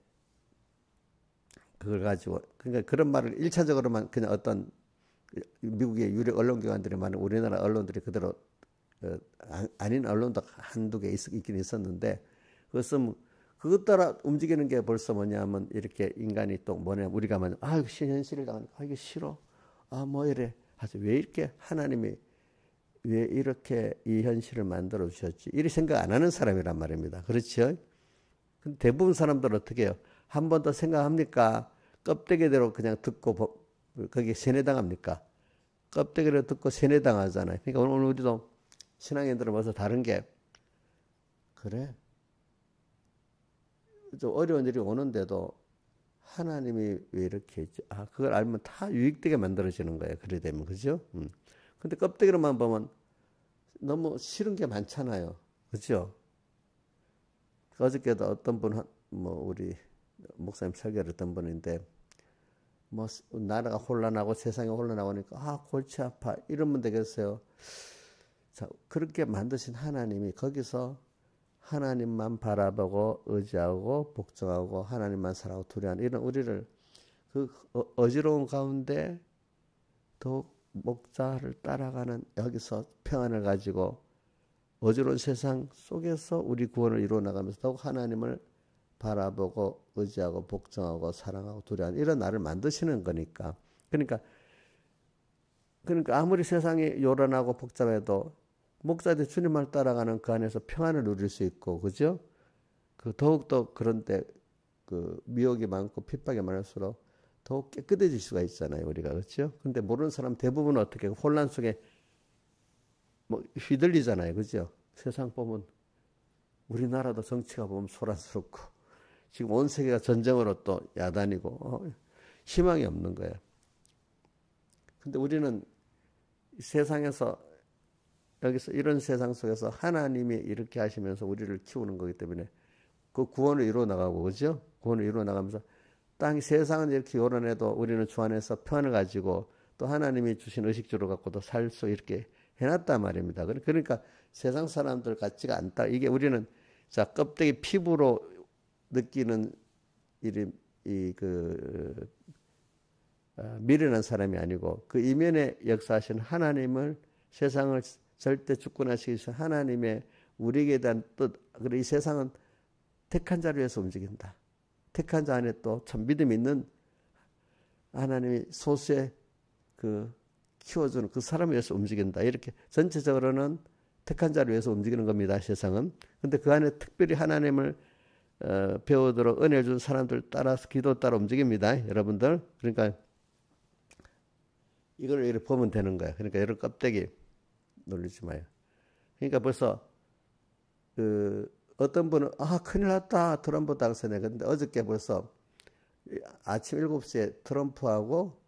그걸 가지고 그러니까 그런 말을 1차적으로만 그냥 어떤 미국의 유력 언론기관들이 많은 우리나라 언론들이 그대로 아닌 언론도 한두 개 있긴 있었는데 그것은 그것 따라 움직이는 게 벌써 뭐냐면 이렇게 인간이 또 뭐냐 우리가 만 이거 현실을 당하니까 이게 싫어 뭐 이래 하죠. 왜 이렇게 하나님이 왜 이렇게 이 현실을 만들어 주셨지 이렇게 생각 안 하는 사람이란 말입니다. 그렇죠? 근데 대부분 사람들 어떻게 해요? 한 번 더 생각합니까? 껍데기대로 그냥 듣고 거기에 세뇌당합니까? 껍데기로 듣고 세뇌당하잖아요. 그러니까 오늘 우리도 신앙인들은 벌써 다른 게 그래 좀 어려운 일이 오는데도 하나님이 왜 이렇게 했지? 그걸 알면 다 유익되게 만들어지는 거예요. 그래 되면 그죠? 근데 껍데기로만 보면 너무 싫은 게 많잖아요. 그죠? 어저께도 어떤 분, 우리 목사님 설교를 했던 분인데, 나라가 혼란하고 세상이 혼란하고 하니까, 골치 아파. 이러면 되겠어요. 자, 그렇게 만드신 하나님이 거기서 하나님만 바라보고 의지하고 복종하고 하나님만 사랑하고 두려워하는 이런 우리를 그 어지러운 가운데 더욱 목자를 따라가는 여기서 평안을 가지고 어지러운 세상 속에서 우리 구원을 이루어 나가면서 더욱 하나님을 바라보고 의지하고 복종하고 사랑하고 두려워하는 이런 나를 만드시는 거니까. 그러니까 아무리 세상이 요란하고 복잡해도 목자들 주님을 따라가는 그 안에서 평안을 누릴 수 있고, 그죠? 더욱더 그런데 미혹이 많고 핍박이 많을수록 더욱 깨끗해질 수가 있잖아요, 우리가. 그렇죠? 근데 모르는 사람 대부분은 어떻게 혼란 속에 휘둘리잖아요. 그죠? 세상 보면 우리나라도 정치가 보면 소란스럽고 지금 온 세계가 전쟁으로 또 야단이고 희망이 없는 거예요. 근데 우리는 세상에서 여기서 이런 세상 속에서 하나님이 이렇게 하시면서 우리를 키우는 거기 때문에 그 구원을 이루어 나가고 그죠? 구원을 이루어 나가면서 세상은 이렇게 요란해도 우리는 주 안에서 평안을 가지고 또 하나님이 주신 의식주를 갖고도 살 수 있게 해놨단 말입니다. 그러니까 세상 사람들 같지가 않다. 이게 우리는 껍데기 피부로 느끼는 미련한 사람이 아니고 그 이면에 역사하신 하나님을 세상을 절대 주권하시기 하나님의 우리에게 대한 뜻, 이 세상은 택한 자를 위해서 움직인다. 택한 자 안에 또 참 믿음 있는 하나님이 소수의 키워주는 그 사람을 위해서 움직인다. 이렇게 전체적으로는 택한 자를 위해서 움직이는 겁니다. 세상은. 근데 그 안에 특별히 하나님을 배우도록 은혜를 준 사람들 따라서 기도 따라 움직입니다. 여러분들. 그러니까 이걸 이렇게 보면 되는 거예요. 그러니까 여러 껍데기 놀리지 마요. 그러니까 벌써 어떤 분은 큰일 났다. 트럼프 당선에. 근데 어저께 벌써 아침 7시에 트럼프하고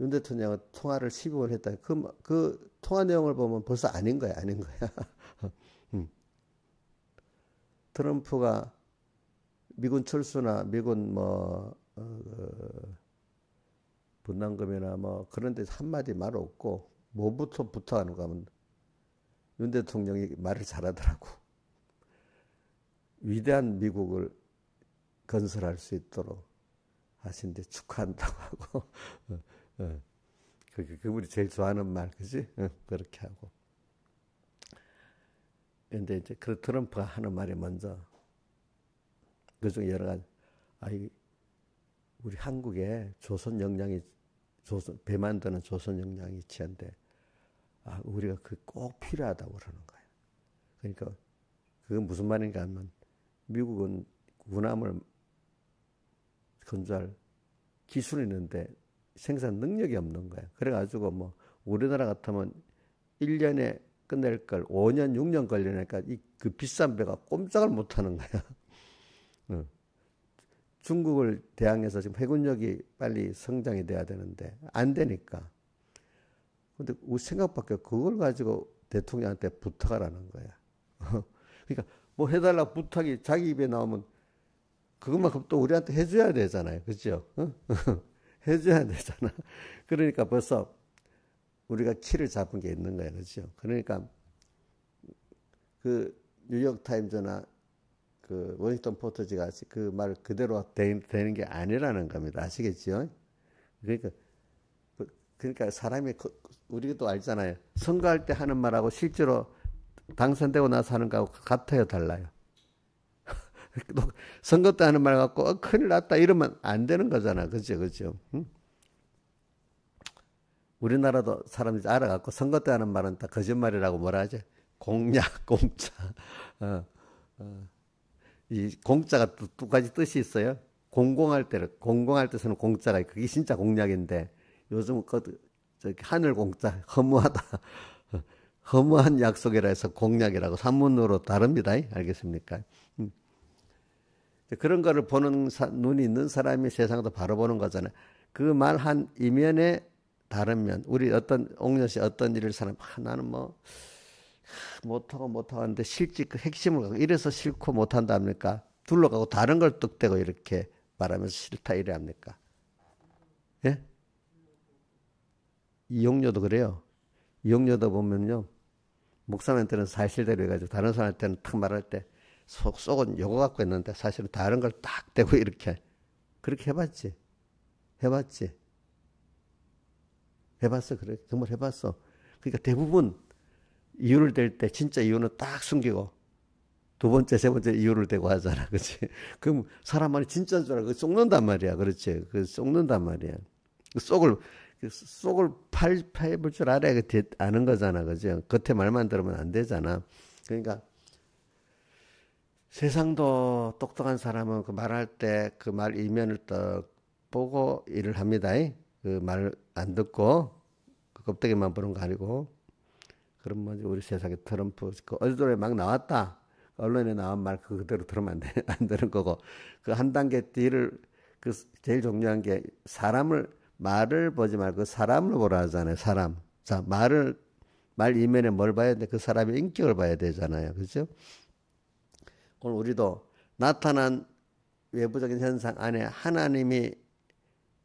윤 대통령은 통화를 12분 했다. 그 통화 내용을 보면 벌써 아닌 거야. 트럼프가 미군 철수나 미군 분담금이나 그런 데 한마디 말 없고 뭐부터 부탁하는가 하면 윤 대통령이 말을 잘하더라고. 위대한 미국을 건설할 수 있도록 하신데 축하한다고 하고 그분이 제일 좋아하는 말, 그지? 그렇게 하고. 근데 이제 그 트럼프가 하는 말이 먼저 그중 여러 가지 우리 한국에 배 만드는 조선 역량이 있지한데 우리가 꼭 필요하다고 그러는 거예요. 그러니까 그건 무슨 말인가 하면 미국은 군함을 건조할 기술이 있는데 생산 능력이 없는 거야. 그래가지고 뭐 우리나라 같으면 1년에 끝낼 걸 5년, 6년 걸리니까 그 비싼 배가 꼼짝을 못 하는 거야. 어. 중국을 대항해서 지금 해군력이 빨리 성장이 돼야 되는데 안 되니까. 근데 우리 생각밖에 그걸 가지고 대통령한테 부탁을 하는 거야. 그러니까 뭐 해달라고 부탁이 자기 입에 나오면 그것만큼 또 우리한테 해줘야 되잖아요. 그죠? 해줘야 되잖아. 그러니까 벌써 우리가 키를 잡은 게 있는 거예요. 그죠? 그러니까 그 뉴욕 타임즈나 그 워싱턴 포스트가 그 말 그대로 되는 게 아니라는 겁니다. 아시겠죠? 그러니까 사람이 우리도 알잖아요. 선거할 때 하는 말하고 실제로 당선되고 나서 하는 거하고 같아요, 달라요. 선거 때 하는 말 갖고 큰일 났다 이러면 안 되는 거잖아. 그죠? 그죠? 응? 우리나라도 사람들이 알아갖고 선거 때 하는 말은 다 거짓말이라고 뭐라 하지? 공약, 공짜. 이 공짜가 두 가지 뜻이 있어요. 공공할 때 쓰는 공짜가 그게 진짜 공약인데 요즘 하늘 공짜 허무하다. 허무한 약속이라 해서 공약이라고 산문으로 다릅니다. 알겠습니까? 그런 거를 보는 눈이 있는 사람이 세상도 바로 보는 거잖아요. 그 말 한 이면에 다른 면, 우리 옥년 씨 어떤 일을 사람, 나는 뭐 못하고 하는데 실제 그 핵심을 갖고 이래서 싫고 못한다 합니까? 둘러가고 다른 걸 뚝대고 이렇게 말하면서 싫다 이래 합니까? 예? 이용료도 그래요. 이용료도 보면요. 목사님한테는 사실대로 해가지고 다른 사람한테는 탁 말할 때 속은 요거 갖고 있는데 사실은 다른 걸 딱 대고 이렇게 그렇게 해봤지. 해봤어. 그래. 정말 해봤어. 그러니까 대부분 이유를 댈 때 진짜 이유는 딱 숨기고 두 번째, 세 번째 이유를 대고 하잖아. 그렇지? 그럼 사람 말이 진짜인 줄 알고 쏙는단 말이야. 그렇지? 쏙는단 말이야. 속을 파해볼 줄 알아야 아는 거잖아. 그죠? 겉에 말만 들으면 안 되잖아. 그러니까 세상도 똑똑한 사람은 그 말할 때 그 말 이면을 딱 보고 일을 합니다. 그 말 안 듣고 그 껍데기만 보는 거 아니고. 그럼 뭐 우리 세상에 트럼프 그 언론에 막 나왔다. 언론에 나온 말 그대로 들으면 안 되는 거고. 그 한 단계 뒤를 그 제일 중요한 게 말을 보지 말고 사람을 보라 하잖아요. 사람. 자, 말 이면에 뭘 봐야 돼? 그 사람의 인격을 봐야 되잖아요. 그죠? 오늘 우리도 나타난 외부적인 현상 안에 하나님이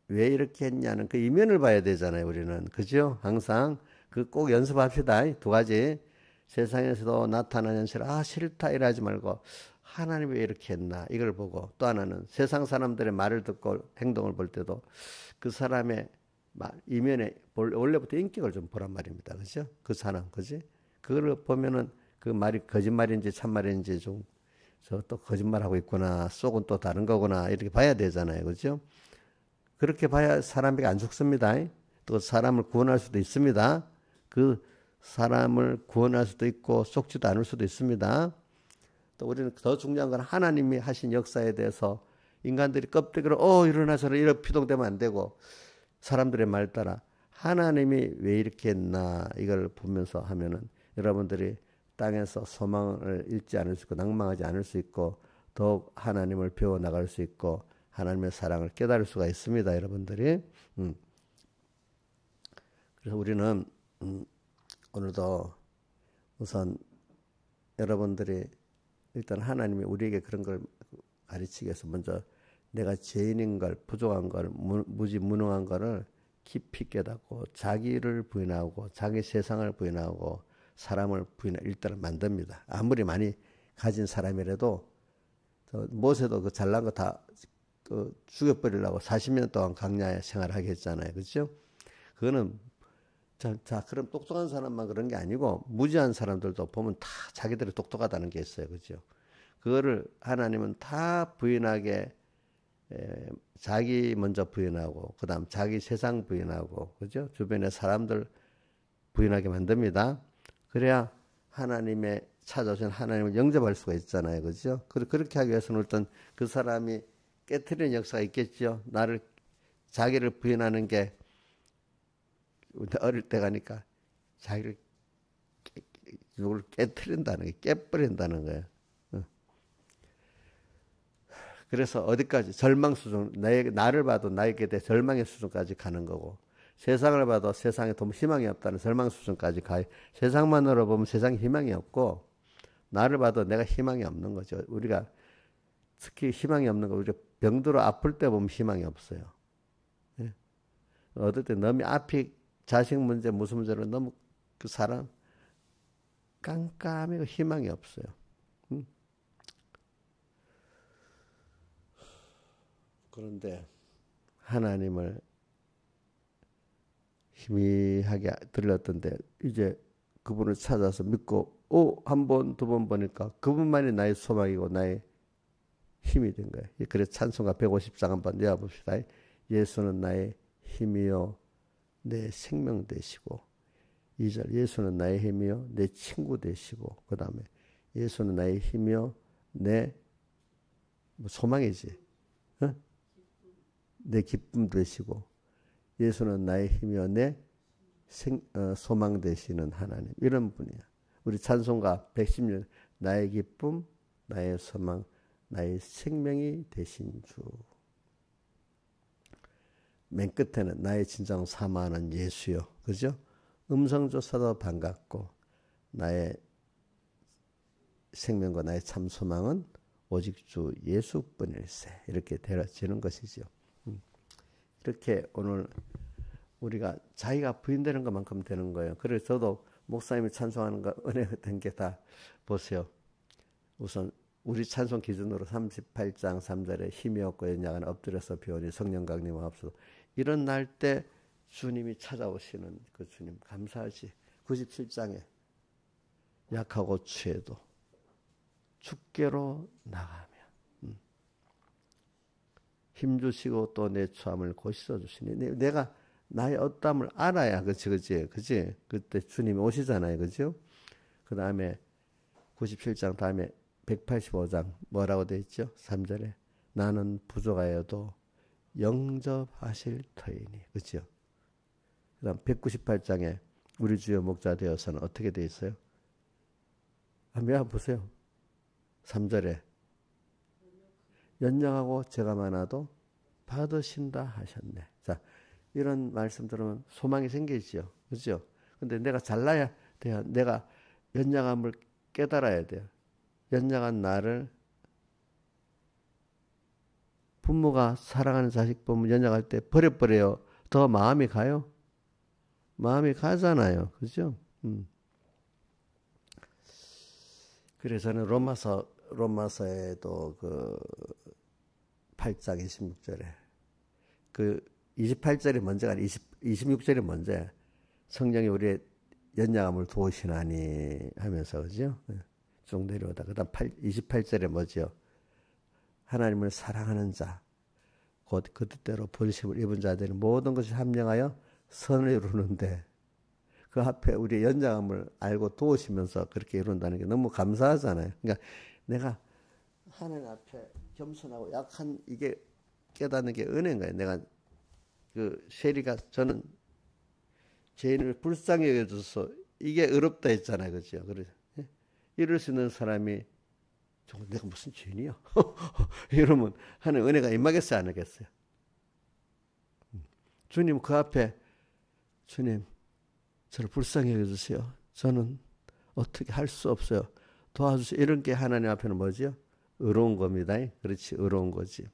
왜 이렇게 했냐는 그 이면을 봐야 되잖아요. 우리는. 그죠? 항상 그 꼭 연습합시다. 두 가지. 세상에서도 나타나는 현실, 싫다 이러지 말고 하나님이 왜 이렇게 했나 이걸 보고, 또 하나는 세상 사람들의 말을 듣고 행동을 볼 때도 그 사람의 이면에 원래부터 인격을 좀 보란 말입니다. 그죠? 그 사람, 그지? 그걸 보면은 그 말이 거짓말인지 참말인지 좀, 저 또 거짓말하고 있구나, 속은 또 다른 거구나, 이렇게 봐야 되잖아요. 그죠? 그렇게 봐야 사람이 안 죽습니다. 또 사람을 구원할 수도 있습니다. 그 사람을 구원할 수도 있고 속지도 않을 수도 있습니다. 또 우리는 더 중요한 건 하나님이 하신 역사에 대해서 인간들이 껍데기로 일어나서 이렇게 피동되면 안 되고, 사람들의 말 따라 하나님이 왜 이렇게 했나 이걸 보면서 하면은 여러분들이 땅에서 소망을 잃지 않을 수 있고 낭망하지 않을 수 있고 더욱 하나님을 배워나갈 수 있고 하나님의 사랑을 깨달을 수가 있습니다. 여러분들이. 그래서 우리는 오늘도 우선 여러분들이 일단 하나님이 우리에게 그런 걸 가르치기 위해서 먼저 내가 죄인인 걸, 부족한 걸, 무지무능한 거를 깊이 깨닫고 자기를 부인하고 자기 세상을 부인하고 사람을 일단 만듭니다. 아무리 많이 가진 사람이라도 모세도 그 잘난 거 다 죽여버리려고 40년 동안 광야에 생활하게 했잖아요. 그렇죠? 그거는 그럼 똑똑한 사람만 그런 게 아니고 무지한 사람들도 보면 다 자기들이 똑똑하다는 게 있어요. 그죠? 그거를 하나님은 다 부인하게 자기 먼저 부인하고 그다음 자기 세상 부인하고 그죠? 주변의 사람들 부인하게 만듭니다. 그래야 찾아오신 하나님을 영접할 수가 있잖아요. 그죠? 그렇게 하기 위해서는 일단 그 사람이 깨트리는 역사가 있겠죠. 나를 자기를 부인하는 게 어릴 때 가니까 자기를 누구를 깨트린다는 게 깨버린다는 거예요. 그래서 어디까지 절망 수준 나를 봐도 나에게 대해 절망의 수준까지 가는 거고 세상을 봐도 세상에 더 희망이 없다는 절망 수준까지 가요. 세상만으로 보면 세상에 희망이 없고 나를 봐도 내가 희망이 없는 거죠. 우리가 특히 희망이 없는 거 우리가 병들어 아플 때 보면 희망이 없어요. 예? 어떨 때 너무 앞이 자식 문제 무슨 문제로 너무 그 사람 깜깜하고 희망이 없어요. 그런데 하나님을 희미하게 들렸던데 이제 그분을 찾아서 믿고 한 번, 두 번 보니까 그분만이 나의 소망이고 나의 힘이 된 거예요. 그래서 찬송가 150장 한번 내어봅시다. 예수는 나의 힘이요 내 생명 되시고 2절 예수는 나의 힘이요 내 친구 되시고 그 다음에 예수는 나의 힘이요 내 소망이지 어? 내 기쁨 되시고 예수는 나의 힘이요 내 소망 되시는 하나님 이런 분이야. 우리 찬송가 116 나의 기쁨 나의 소망 나의 생명이 되신 주. 맨 끝에는 나의 진정 사모하는 예수요. 그죠? 음성조차도 반갑고 나의 생명과 나의 참 소망은 오직 주 예수뿐일세. 이렇게 되어지는 것이죠. 이렇게 오늘 우리가 자기가 부인되는 것만큼 되는 거예요. 그래서 저도 목사님이 찬송하는 거 은혜가 된 게 다 보세요. 우선 우리 찬송 기준으로 38장 3절에 힘이 없고 연약한 엎드려서 비오니 성령 강림과 없어도 이런 날 때 주님이 찾아오시는 그 주님 감사하지. 97장에 약하고 취해도 주께로 나가며 힘주시고 또 내 처함을 고시서 주시니 내가 나의 어떠함을 알아야 그치 그때 주님이 오시잖아요. 그죠? 그 다음에 97장 다음에 185장 뭐라고 되어 있죠? 3절에 나는 부족하여도 영접하실 터이니 그죠? 그 다음 198장에 우리 주여 목자 되어서는 어떻게 되어 있어요? 한번 보세요. 3절에 연약하고 죄가 많아도 받으신다 하셨네. 자, 이런 말씀 들으면 소망이 생기죠. 그죠? 근데 내가 잘나야 돼요. 내가 연약함을 깨달아야 돼요. 연약한 나를 부모가 사랑하는 자식 보면 연약할 때 버려버려요. 더 마음이 가요? 마음이 가잖아요. 그죠? 그래서 저는 로마서에도 그 8장 26절에 그 28절이 먼저가 아니라 26절이 먼저야. 성령이 우리의 연약함을 도우시나니 하면서 그죠? 쭉 내려오다. 그 다음 28절에 뭐죠? 하나님을 사랑하는 자, 곧 그 뜻대로 본심을 입은 자들은 모든 것이 합령하여 선을 이루는데 그 앞에 우리의 연약함을 알고 도우시면서 그렇게 이룬다는 게 너무 감사하잖아요. 그러니까 내가 하나님 앞에 겸손하고 약한 이게 깨닫는 게 은혜인 거예요. 내가 그 셰리가 저는 죄인을 불쌍히 여겨줘서 이게 의롭다 했잖아요. 그렇죠? 그래서 이럴 수 있는 사람이 내가 무슨 죄인이야? 이러면 하는 은혜가 임하겠어요? 안 하겠어요? 주님 그 앞에 주님 저를 불쌍히 여겨주세요. 저는 어떻게 할 수 없어요. 도와주세요. 이런 게 하나님 앞에는 뭐죠? 의로운 겁니다. 그렇지 의로운 거지.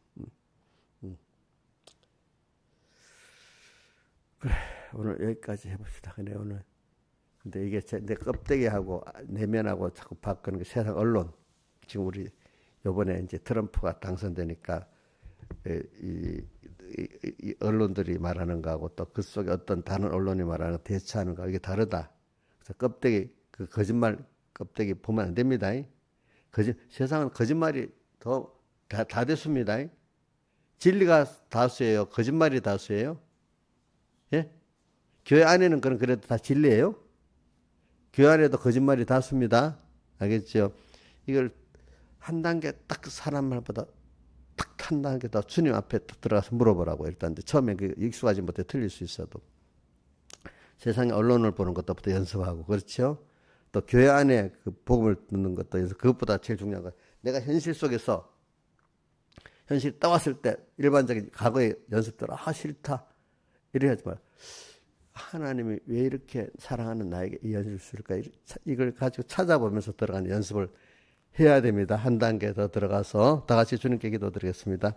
그래 오늘 여기까지 해봅시다. 근데 이게 내 껍데기하고 내면하고 자꾸 바꾸는 게 세상 언론. 지금 우리 요번에 이제 트럼프가 당선되니까 이 언론들이 말하는 거하고 또 그 속에 어떤 다른 언론이 말하는 거 대처하는 거 이게 다르다. 그래서 껍데기 그 거짓말 껍데기 보면 안 됩니다. 세상은 거짓말이 다 됐습니다. 진리가 다수예요. 거짓말이 다수예요. 예? 교회 안에는 그래도 다 진리예요. 교회 안에도 거짓말이 다수입니다. 알겠죠? 이걸 한 단계 딱 사람 말보다 탁 한 단계 더 주님 앞에 들어가서 물어보라고. 일단 처음에 그 익숙하지 못해 틀릴 수 있어도 세상의 언론을 보는 것부터 연습하고, 그렇죠? 또 교회 안에 그 복음을 듣는 것도 연습. 그것보다 제일 중요한 건 내가 현실 속에서 현실이 떠왔을 때 일반적인 과거의 연습들, 싫다 이래 하지 말. 하나님이 왜 이렇게 사랑하는 나에게 이 연습을 줄까? 이걸 가지고 찾아보면서 들어가는 연습을 해야 됩니다. 한 단계 더 들어가서 다 같이 주님께 기도드리겠습니다.